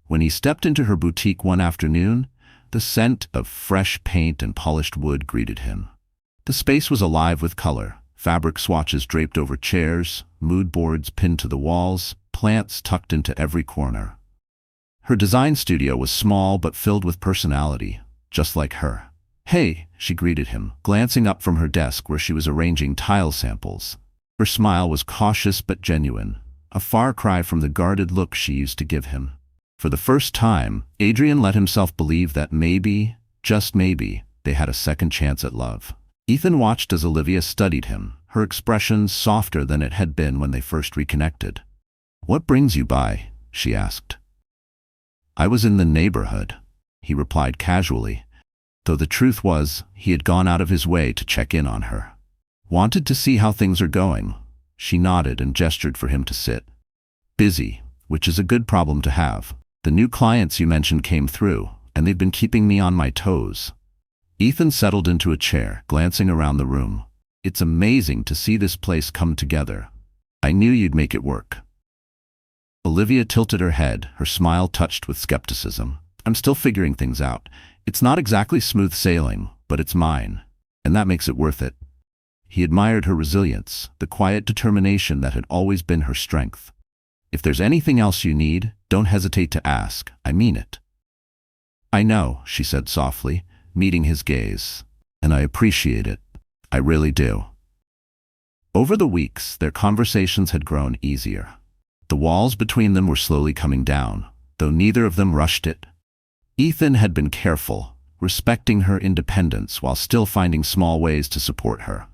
When he stepped into her boutique one afternoon, the scent of fresh paint and polished wood greeted him. The space was alive with color. Fabric swatches draped over chairs, mood boards pinned to the walls, plants tucked into every corner. Her design studio was small but filled with personality, just like her. "Hey," she greeted him, glancing up from her desk where she was arranging tile samples. Her smile was cautious but genuine, a far cry from the guarded look she used to give him. For the first time, Adrian let himself believe that maybe, just maybe, they had a second chance at love. Ethan watched as Olivia studied him, her expression softer than it had been when they first reconnected. "What brings you by?" she asked. "I was in the neighborhood," he replied casually, though the truth was he had gone out of his way to check in on her. "Wanted to see how things are going." She nodded and gestured for him to sit. "Busy, which is a good problem to have. The new clients you mentioned came through, and they've been keeping me on my toes." Ethan settled into a chair, glancing around the room. "It's amazing to see this place come together. I knew you'd make it work." Olivia tilted her head, her smile touched with skepticism. "I'm still figuring things out. It's not exactly smooth sailing, but it's mine, and that makes it worth it." He admired her resilience, the quiet determination that had always been her strength. "If there's anything else you need, don't hesitate to ask. I mean it." "I know," she said softly, meeting his gaze, "and I appreciate it. I really do." Over the weeks, their conversations had grown easier. The walls between them were slowly coming down, though neither of them rushed it. Ethan had been careful, respecting her independence while still finding small ways to support her.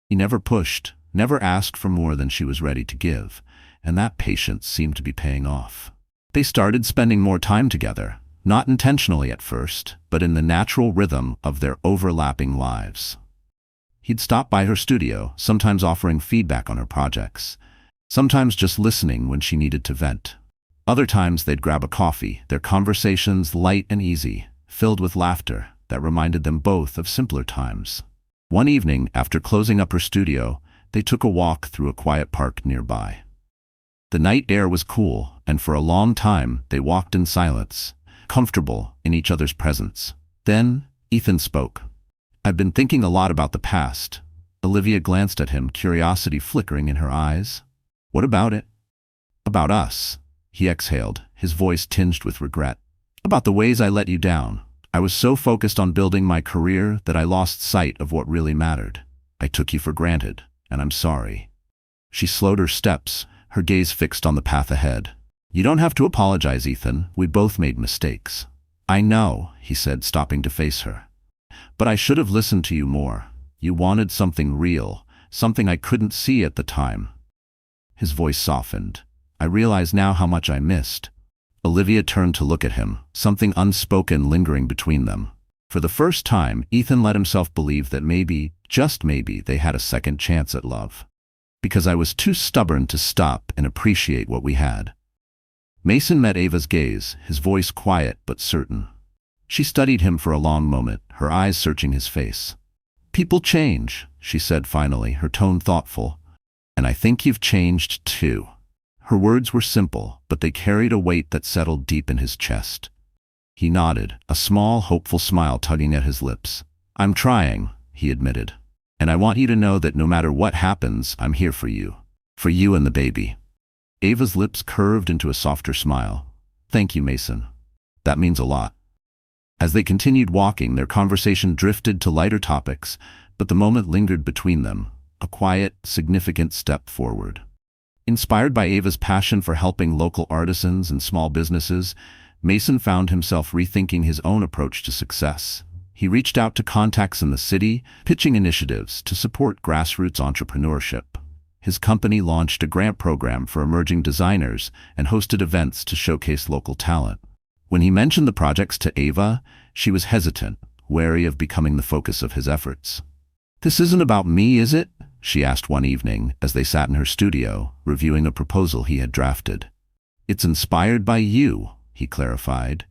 He never pushed, never asked for more than she was ready to give, and that patience seemed to be paying off. They started spending more time together, not intentionally at first, but in the natural rhythm of their overlapping lives. He'd stop by her studio, sometimes offering feedback on her projects, sometimes just listening when she needed to vent. Other times they'd grab a coffee, their conversations light and easy, filled with laughter that reminded them both of simpler times. One evening, after closing up her studio, they took a walk through a quiet park nearby. The night air was cool, and for a long time they walked in silence, comfortable in each other's presence. Then, Ethan spoke. "I've been thinking a lot about the past." Olivia glanced at him, curiosity flickering in her eyes. "What about it?" "About us," he exhaled, his voice tinged with regret. "About the ways I let you down. I was so focused on building my career that I lost sight of what really mattered. I took you for granted, and I'm sorry." She slowed her steps, her gaze fixed on the path ahead. "You don't have to apologize, Ethan. We both made mistakes." "I know," he said, stopping to face her. "But I should have listened to you more. You wanted something real, something I couldn't see at the time." His voice softened. "I realize now how much I missed." Olivia turned to look at him, something unspoken lingering between them. For the first time, Ethan let himself believe that maybe, just maybe, they had a second chance at love. "Because I was too stubborn to stop and appreciate what we had." Mason met Ava's gaze, his voice quiet but certain. She studied him for a long moment, her eyes searching his face. "People change," she said finally, her tone thoughtful. "And I think you've changed too." Her words were simple, but they carried a weight that settled deep in his chest. He nodded, a small, hopeful smile tugging at his lips. "I'm trying," he admitted. "And I want you to know that no matter what happens, I'm here for you. For you and the baby." Ava's lips curved into a softer smile. "Thank you, Mason. That means a lot." As they continued walking, their conversation drifted to lighter topics, but the moment lingered between them, a quiet, significant step forward. Inspired by Ava's passion for helping local artisans and small businesses, Mason found himself rethinking his own approach to success. He reached out to contacts in the city, pitching initiatives to support grassroots entrepreneurship. His company launched a grant program for emerging designers and hosted events to showcase local talent. When he mentioned the projects to Ava, she was hesitant, wary of becoming the focus of his efforts. "This isn't about me, is it?" she asked one evening as they sat in her studio, reviewing a proposal he had drafted. "It's inspired by you," he clarified.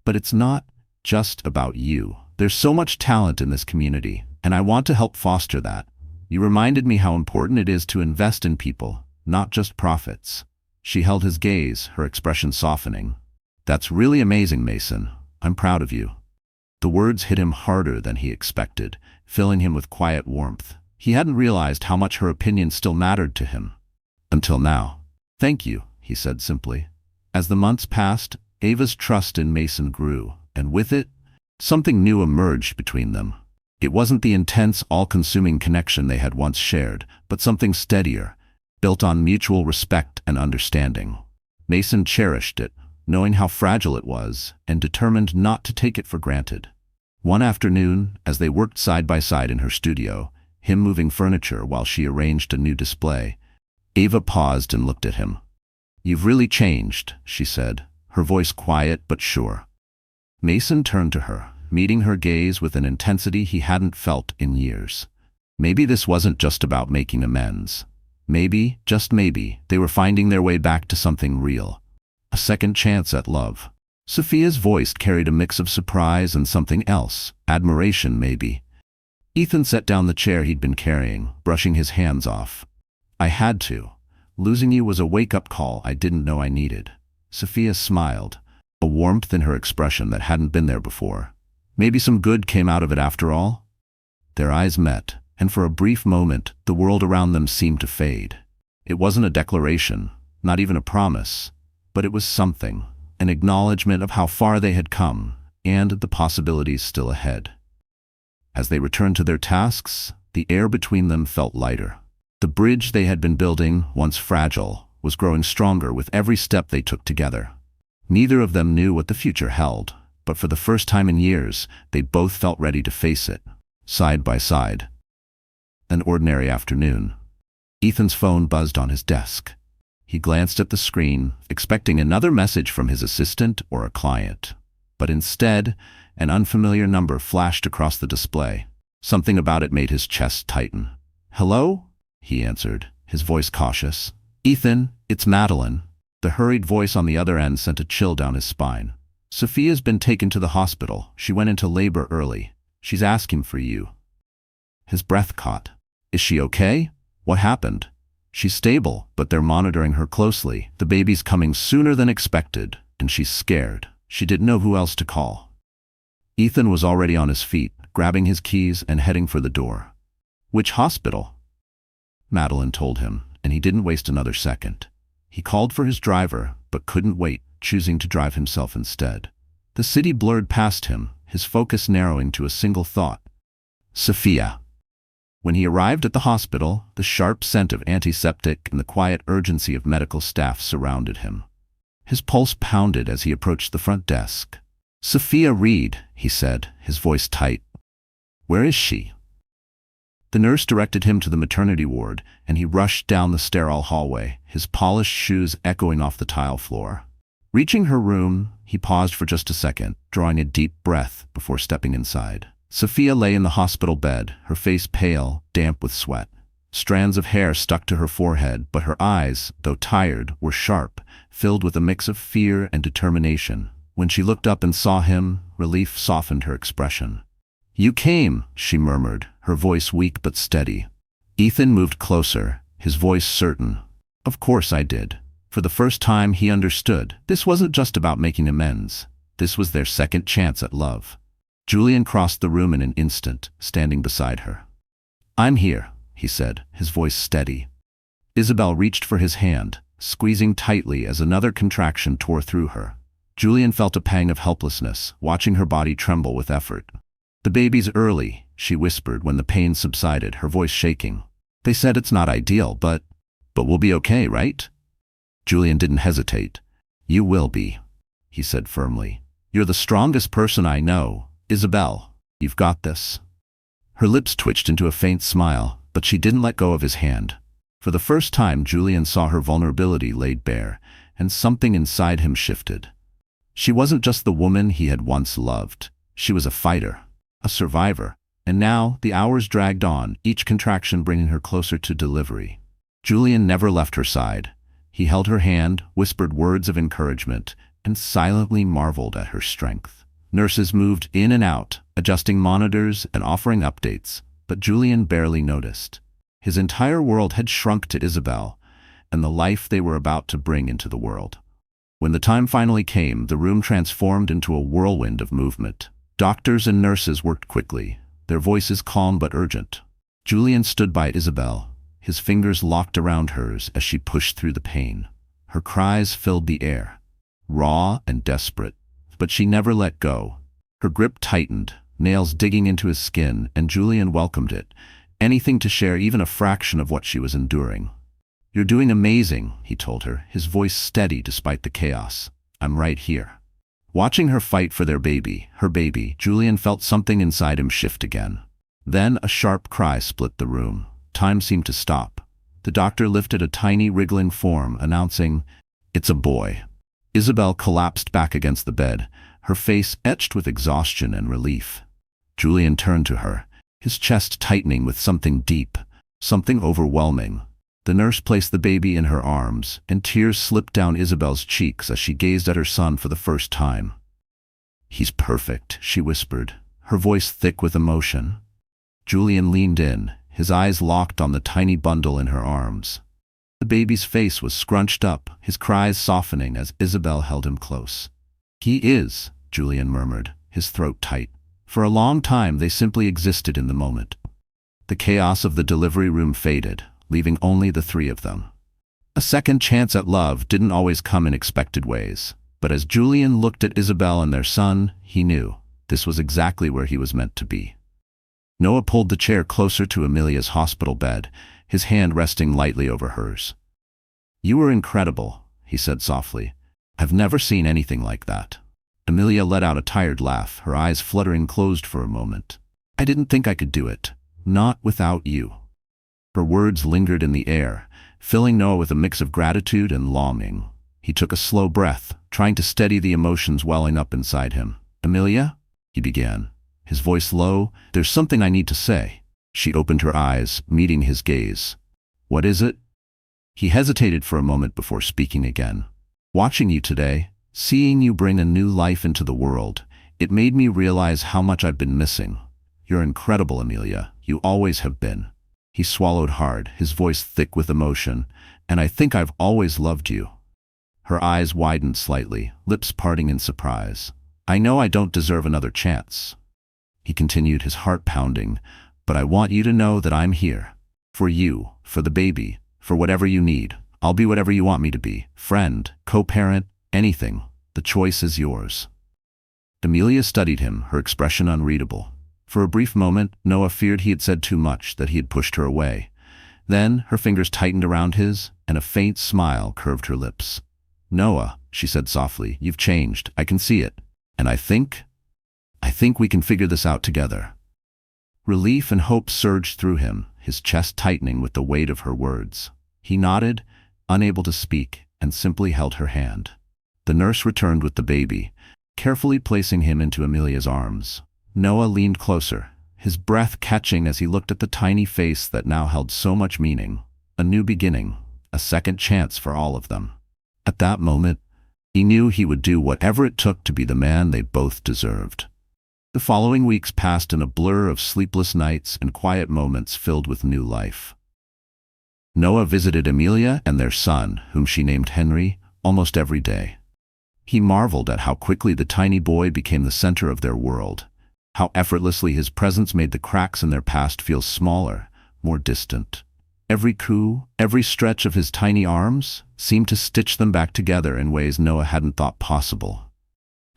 "But it's not just about you. There's so much talent in this community, and I want to help foster that. You reminded me how important it is to invest in people, not just profits." She held his gaze, her expression softening. "That's really amazing, Mason. I'm proud of you." The words hit him harder than he expected, filling him with quiet warmth. He hadn't realized how much her opinion still mattered to him. Until now. "Thank you," he said simply. As the months passed, Ava's trust in Mason grew, and with it, something new emerged between them. It wasn't the intense, all-consuming connection they had once shared, but something steadier, built on mutual respect and understanding. Mason cherished it, knowing how fragile it was, and determined not to take it for granted. One afternoon, as they worked side by side in her studio, him moving furniture while she arranged a new display, Ava paused and looked at him. "You've really changed," she said, her voice quiet but sure. Mason turned to her, meeting her gaze with an intensity he hadn't felt in years. Maybe this wasn't just about making amends. Maybe, just maybe, they were finding their way back to something real. A second chance at love. Sophia's voice carried a mix of surprise and something else, admiration maybe. Ethan set down the chair he'd been carrying, brushing his hands off. "I had to. Losing you was a wake-up call I didn't know I needed." Sophia smiled, a warmth in her expression that hadn't been there before. Maybe some good came out of it after all? Their eyes met, and for a brief moment, the world around them seemed to fade. It wasn't a declaration, not even a promise, but it was something, an acknowledgement of how far they had come, and the possibilities still ahead. As they returned to their tasks, the air between them felt lighter. The bridge they had been building, once fragile, was growing stronger with every step they took together. Neither of them knew what the future held, but for the first time in years, they both felt ready to face it, side by side. An ordinary afternoon. Ethan's phone buzzed on his desk. He glanced at the screen, expecting another message from his assistant or a client. But instead, an unfamiliar number flashed across the display. Something about it made his chest tighten. "Hello?" he answered, his voice cautious. "Ethan, it's Madeline." The hurried voice on the other end sent a chill down his spine. "Sophia's been taken to the hospital. She went into labor early. She's asking for you." His breath caught. Is she okay? What happened? She's stable, but they're monitoring her closely. The baby's coming sooner than expected, and she's scared. She didn't know who else to call. Ethan was already on his feet, grabbing his keys and heading for the door. Which hospital? Madeline told him, and he didn't waste another second. He called for his driver, but couldn't wait, choosing to drive himself instead. The city blurred past him, his focus narrowing to a single thought. Sophia. When he arrived at the hospital, the sharp scent of antiseptic and the quiet urgency of medical staff surrounded him. His pulse pounded as he approached the front desk. Sophia Reed, he said, his voice tight. Where is she? The nurse directed him to the maternity ward, and he rushed down the sterile hallway, his polished shoes echoing off the tile floor. Reaching her room, he paused for just a second, drawing a deep breath before stepping inside. Sophia lay in the hospital bed, her face pale, damp with sweat. Strands of hair stuck to her forehead, but her eyes, though tired, were sharp, filled with a mix of fear and determination. When she looked up and saw him, relief softened her expression. You came, she murmured, her voice weak but steady. Ethan moved closer, his voice certain. Of course I did. For the first time he understood. This wasn't just about making amends. This was their second chance at love. Julian crossed the room in an instant, standing beside her. I'm here, he said, his voice steady. Isabel reached for his hand, squeezing tightly as another contraction tore through her. Julian felt a pang of helplessness, watching her body tremble with effort. The baby's early, she whispered when the pain subsided, her voice shaking. They said it's not ideal, but we'll be okay, right? Julian didn't hesitate. You will be, he said firmly. You're the strongest person I know. Isabel, you've got this. Her lips twitched into a faint smile, but she didn't let go of his hand. For the first time, Julian saw her vulnerability laid bare, and something inside him shifted. She wasn't just the woman he had once loved. She was a fighter, a survivor, and now the hours dragged on, each contraction bringing her closer to delivery. Julian never left her side. He held her hand, whispered words of encouragement, and silently marveled at her strength. Nurses moved in and out, adjusting monitors and offering updates, but Julian barely noticed. His entire world had shrunk to Isabel and the life they were about to bring into the world. When the time finally came, the room transformed into a whirlwind of movement. Doctors and nurses worked quickly, their voices calm but urgent. Julian stood by Isabel, his fingers locked around hers as she pushed through the pain. Her cries filled the air, raw and desperate, but she never let go. Her grip tightened, nails digging into his skin, and Julian welcomed it, anything to share even a fraction of what she was enduring. You're doing amazing, he told her, his voice steady despite the chaos. I'm right here. Watching her fight for their baby, her baby, Julian felt something inside him shift again. Then a sharp cry split the room. Time seemed to stop. The doctor lifted a tiny wriggling form, announcing, "It's a boy." Isabel collapsed back against the bed, her face etched with exhaustion and relief. Julian turned to her, his chest tightening with something deep, something overwhelming. The nurse placed the baby in her arms, and tears slipped down Isabel's cheeks as she gazed at her son for the first time. "He's perfect," she whispered, her voice thick with emotion. Julian leaned in, his eyes locked on the tiny bundle in her arms. The baby's face was scrunched up, his cries softening as Isabel held him close. "He is," Julian murmured, his throat tight. For a long time they simply existed in the moment. The chaos of the delivery room faded, leaving only the three of them. A second chance at love didn't always come in expected ways, but as Julian looked at Isabel and their son, he knew this was exactly where he was meant to be. Noah pulled the chair closer to Amelia's hospital bed, his hand resting lightly over hers. "You were incredible," he said softly. "I've never seen anything like that." Amelia let out a tired laugh, her eyes fluttering closed for a moment. "I didn't think I could do it. Not without you." Her words lingered in the air, filling Noah with a mix of gratitude and longing. He took a slow breath, trying to steady the emotions welling up inside him. "Amelia?" he began, his voice low. "There's something I need to say." She opened her eyes, meeting his gaze. "What is it?" He hesitated for a moment before speaking again. "Watching you today, seeing you bring a new life into the world, it made me realize how much I've been missing. You're incredible, Amelia. You always have been." He swallowed hard, his voice thick with emotion. "And I think I've always loved you." Her eyes widened slightly, lips parting in surprise. "I know I don't deserve another chance," he continued, his heart pounding, "but I want you to know that I'm here. For you, for the baby, for whatever you need. I'll be whatever you want me to be. Friend, co-parent, anything. The choice is yours." Amelia studied him, her expression unreadable. For a brief moment, Noah feared he had said too much, that he had pushed her away. Then her fingers tightened around his, and a faint smile curved her lips. "Noah," she said softly, "you've changed. I can see it. And I think we can figure this out together." Relief and hope surged through him, his chest tightening with the weight of her words. He nodded, unable to speak, and simply held her hand. The nurse returned with the baby, carefully placing him into Amelia's arms. Noah leaned closer, his breath catching as he looked at the tiny face that now held so much meaning. A new beginning, a second chance for all of them. At that moment, he knew he would do whatever it took to be the man they both deserved. The following weeks passed in a blur of sleepless nights and quiet moments filled with new life. Noah visited Amelia and their son, whom she named Henry, almost every day. He marveled at how quickly the tiny boy became the center of their world, how effortlessly his presence made the cracks in their past feel smaller, more distant. Every coo, every stretch of his tiny arms seemed to stitch them back together in ways Noah hadn't thought possible.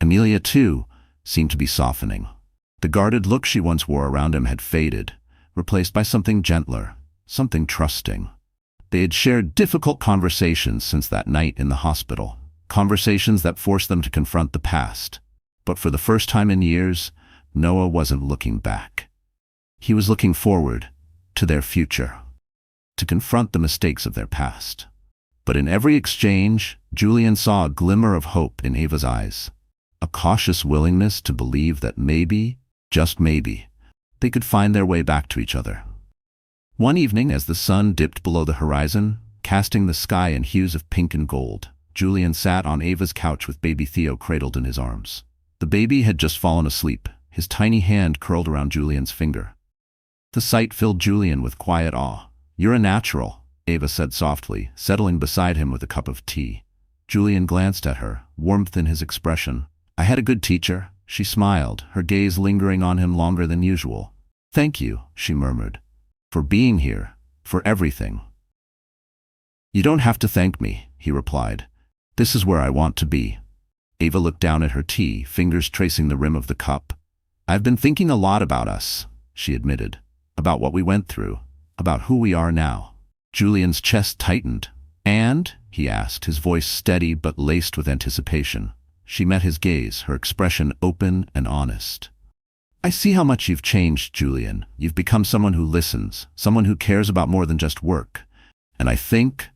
Amelia, too, seemed to be softening. The guarded look she once wore around him had faded, replaced by something gentler, something trusting. They had shared difficult conversations since that night in the hospital, conversations that forced them to confront the past. But for the first time in years, Noah wasn't looking back. He was looking forward to their future, to confront the mistakes of their past. But in every exchange, Julian saw a glimmer of hope in Ava's eyes, a cautious willingness to believe that maybe, just maybe, they could find their way back to each other. One evening, as the sun dipped below the horizon, casting the sky in hues of pink and gold, Julian sat on Ava's couch with baby Theo cradled in his arms. The baby had just fallen asleep, his tiny hand curled around Julian's finger. The sight filled Julian with quiet awe. "You're a natural," Ava said softly, settling beside him with a cup of tea. Julian glanced at her, warmth in his expression. "I had a good teacher," she smiled, her gaze lingering on him longer than usual. "Thank you," she murmured, "for being here, for everything." "You don't have to thank me," he replied. "This is where I want to be." Ava looked down at her tea, fingers tracing the rim of the cup. "I've been thinking a lot about us," she admitted, "about what we went through, about who we are now." Julian's chest tightened. "And?" he asked, his voice steady but laced with anticipation. She met his gaze, her expression open and honest. "I see how much you've changed, Julian. You've become someone who listens, someone who cares about more than just work. And I think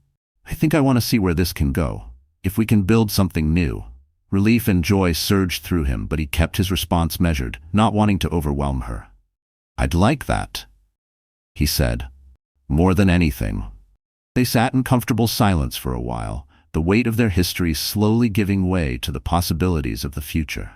I want to see where this can go. If we can build something new." Relief and joy surged through him, but he kept his response measured, not wanting to overwhelm her. "I'd like that," he said, "more than anything." They sat in comfortable silence for a while, the weight of their history slowly giving way to the possibilities of the future.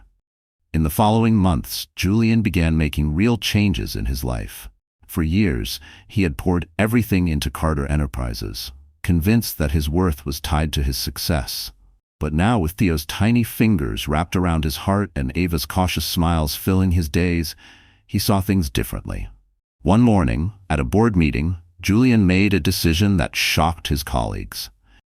In the following months, Julian began making real changes in his life. For years, he had poured everything into Carter Enterprises, convinced that his worth was tied to his success. But now, with Theo's tiny fingers wrapped around his heart and Ava's cautious smiles filling his days, he saw things differently. One morning, at a board meeting, Julian made a decision that shocked his colleagues.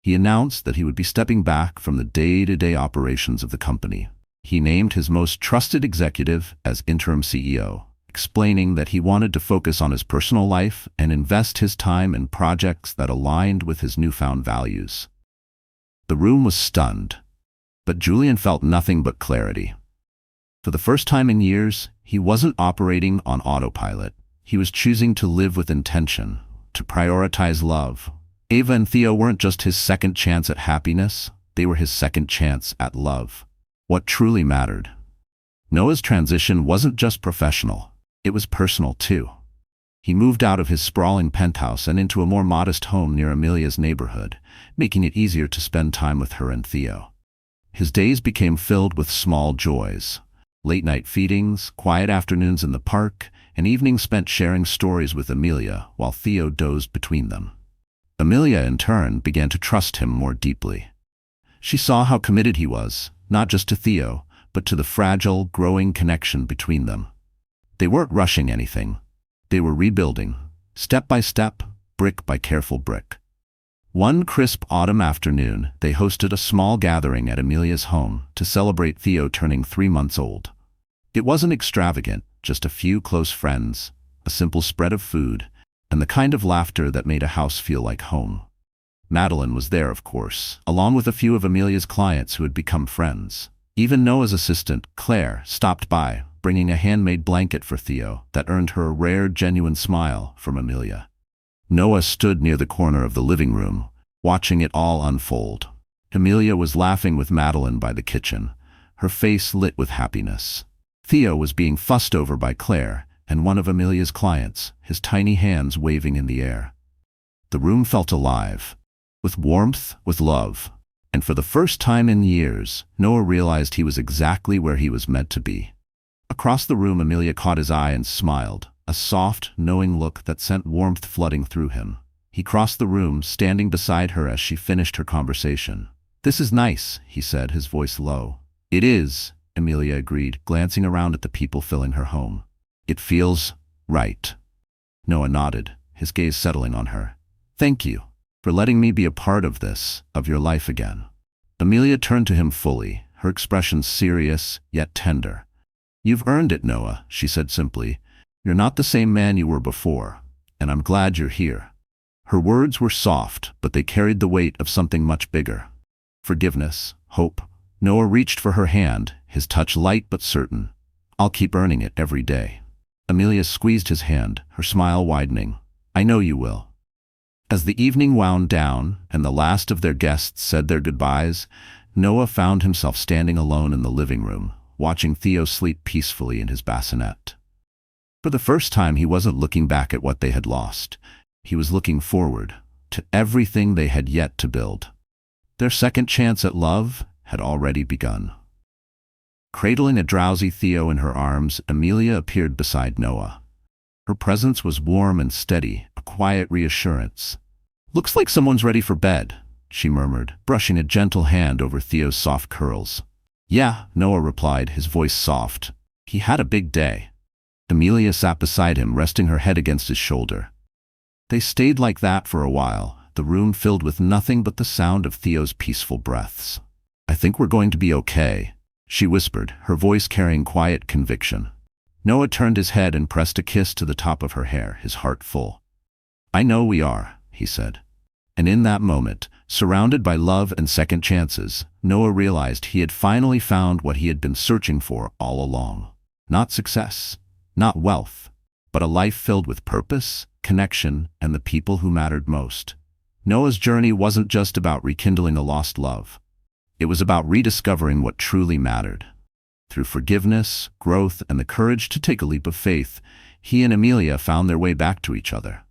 He announced that he would be stepping back from the day-to-day operations of the company. He named his most trusted executive as interim CEO, explaining that he wanted to focus on his personal life and invest his time in projects that aligned with his newfound values. The room was stunned, but Julian felt nothing but clarity. For the first time in years, he wasn't operating on autopilot. He was choosing to live with intention, to prioritize love. Ava and Theo weren't just his second chance at happiness, they were his second chance at love. What truly mattered. Noah's transition wasn't just professional, it was personal too. He moved out of his sprawling penthouse and into a more modest home near Amelia's neighborhood, making it easier to spend time with her and Theo. His days became filled with small joys. Late-night feedings, quiet afternoons in the park, and evenings spent sharing stories with Amelia while Theo dozed between them. Amelia, in turn, began to trust him more deeply. She saw how committed he was, not just to Theo, but to the fragile, growing connection between them. They weren't rushing anything. They were rebuilding, step by step, brick by careful brick. One crisp autumn afternoon, they hosted a small gathering at Amelia's home to celebrate Theo turning 3 months old. It wasn't extravagant, just a few close friends, a simple spread of food, and the kind of laughter that made a house feel like home. Madeline was there, of course, along with a few of Amelia's clients who had become friends. Even Noah's assistant, Claire, stopped by, bringing a handmade blanket for Theo that earned her a rare, genuine smile from Amelia. Noah stood near the corner of the living room, watching it all unfold. Amelia was laughing with Madeline by the kitchen, her face lit with happiness. Theo was being fussed over by Claire and one of Amelia's clients, his tiny hands waving in the air. The room felt alive, with warmth, with love, and for the first time in years, Noah realized he was exactly where he was meant to be. Across the room, Amelia caught his eye and smiled, a soft, knowing look that sent warmth flooding through him. He crossed the room, standing beside her as she finished her conversation. "This is nice," he said, his voice low. "It is," Amelia agreed, glancing around at the people filling her home. "It feels right." Noah nodded, his gaze settling on her. "Thank you for letting me be a part of this, of your life again." Amelia turned to him fully, her expression serious yet tender. "You've earned it, Noah," she said simply. "You're not the same man you were before, and I'm glad you're here." Her words were soft, but they carried the weight of something much bigger. Forgiveness, hope. Noah reached for her hand, his touch light but certain. "I'll keep earning it every day." Amelia squeezed his hand, her smile widening. "I know you will." As the evening wound down and the last of their guests said their goodbyes, Noah found himself standing alone in the living room, watching Theo sleep peacefully in his bassinet. For the first time, he wasn't looking back at what they had lost. He was looking forward to everything they had yet to build. Their second chance at love had already begun. Cradling a drowsy Theo in her arms, Amelia appeared beside Noah. Her presence was warm and steady, a quiet reassurance. "Looks like someone's ready for bed," she murmured, brushing a gentle hand over Theo's soft curls. "Yeah," Noah replied, his voice soft. "He had a big day." Amelia sat beside him, resting her head against his shoulder. They stayed like that for a while, the room filled with nothing but the sound of Theo's peaceful breaths. "I think we're going to be okay," she whispered, her voice carrying quiet conviction. Noah turned his head and pressed a kiss to the top of her hair, his heart full. "I know we are," he said. And in that moment, surrounded by love and second chances, Noah realized he had finally found what he had been searching for all along. Not success, not wealth, but a life filled with purpose, connection, and the people who mattered most. Noah's journey wasn't just about rekindling a lost love. It was about rediscovering what truly mattered. Through forgiveness, growth, and the courage to take a leap of faith, he and Amelia found their way back to each other.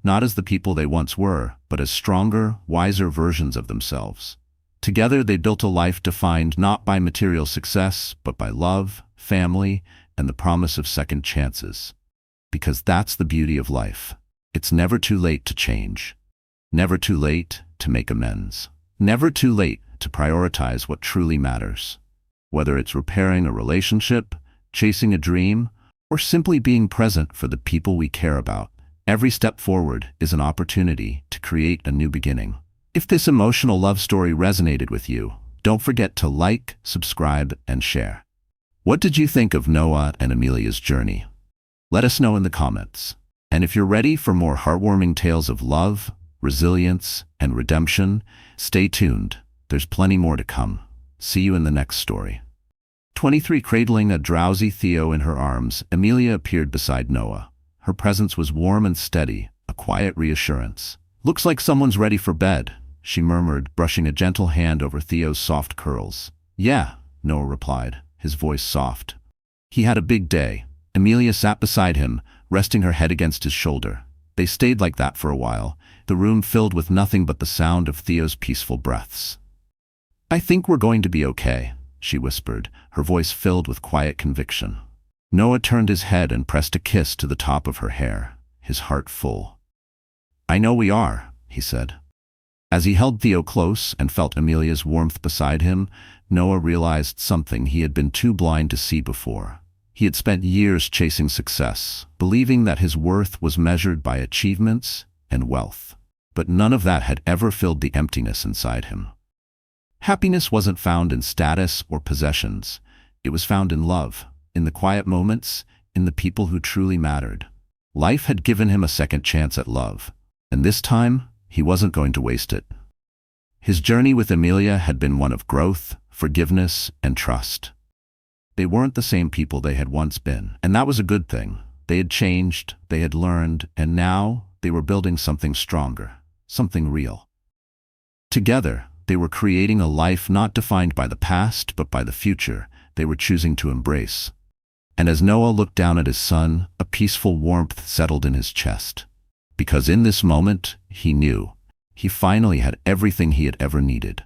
Not as the people they once were, but as stronger, wiser versions of themselves. Together they built a life defined not by material success, but by love, family, and the promise of second chances. Because that's the beauty of life. It's never too late to change. Never too late to make amends. Never too late to prioritize what truly matters. Whether it's repairing a relationship, chasing a dream, or simply being present for the people we care about, every step forward is an opportunity to create a new beginning. If this emotional love story resonated with you, don't forget to like, subscribe, and share. What did you think of Noah and Amelia's journey? Let us know in the comments. And if you're ready for more heartwarming tales of love, resilience, and redemption, stay tuned. There's plenty more to come. See you in the next story. 23. Cradling a drowsy Theo in her arms, Amelia appeared beside Noah. Her presence was warm and steady, a quiet reassurance. "Looks like someone's ready for bed," she murmured, brushing a gentle hand over Theo's soft curls. "Yeah," Noah replied, his voice soft. He had a big day. Amelia sat beside him, resting her head against his shoulder. They stayed like that for a while, the room filled with nothing but the sound of Theo's peaceful breaths. "I think we're going to be okay," she whispered, her voice filled with quiet conviction. Noah turned his head and pressed a kiss to the top of her hair, his heart full. "I know we are," he said. As he held Theo close and felt Amelia's warmth beside him, Noah realized something he had been too blind to see before. He had spent years chasing success, believing that his worth was measured by achievements and wealth. But none of that had ever filled the emptiness inside him. Happiness wasn't found in status or possessions. It was found in love, in the quiet moments, in the people who truly mattered. Life had given him a second chance at love, and this time, he wasn't going to waste it. His journey with Amelia had been one of growth, forgiveness, and trust. They weren't the same people they had once been, and that was a good thing. They had changed, they had learned, and now they were building something stronger, something real. Together, they were creating a life not defined by the past but by the future they were choosing to embrace. And as Noah looked down at his son, a peaceful warmth settled in his chest. Because in this moment, he knew, he finally had everything he had ever needed.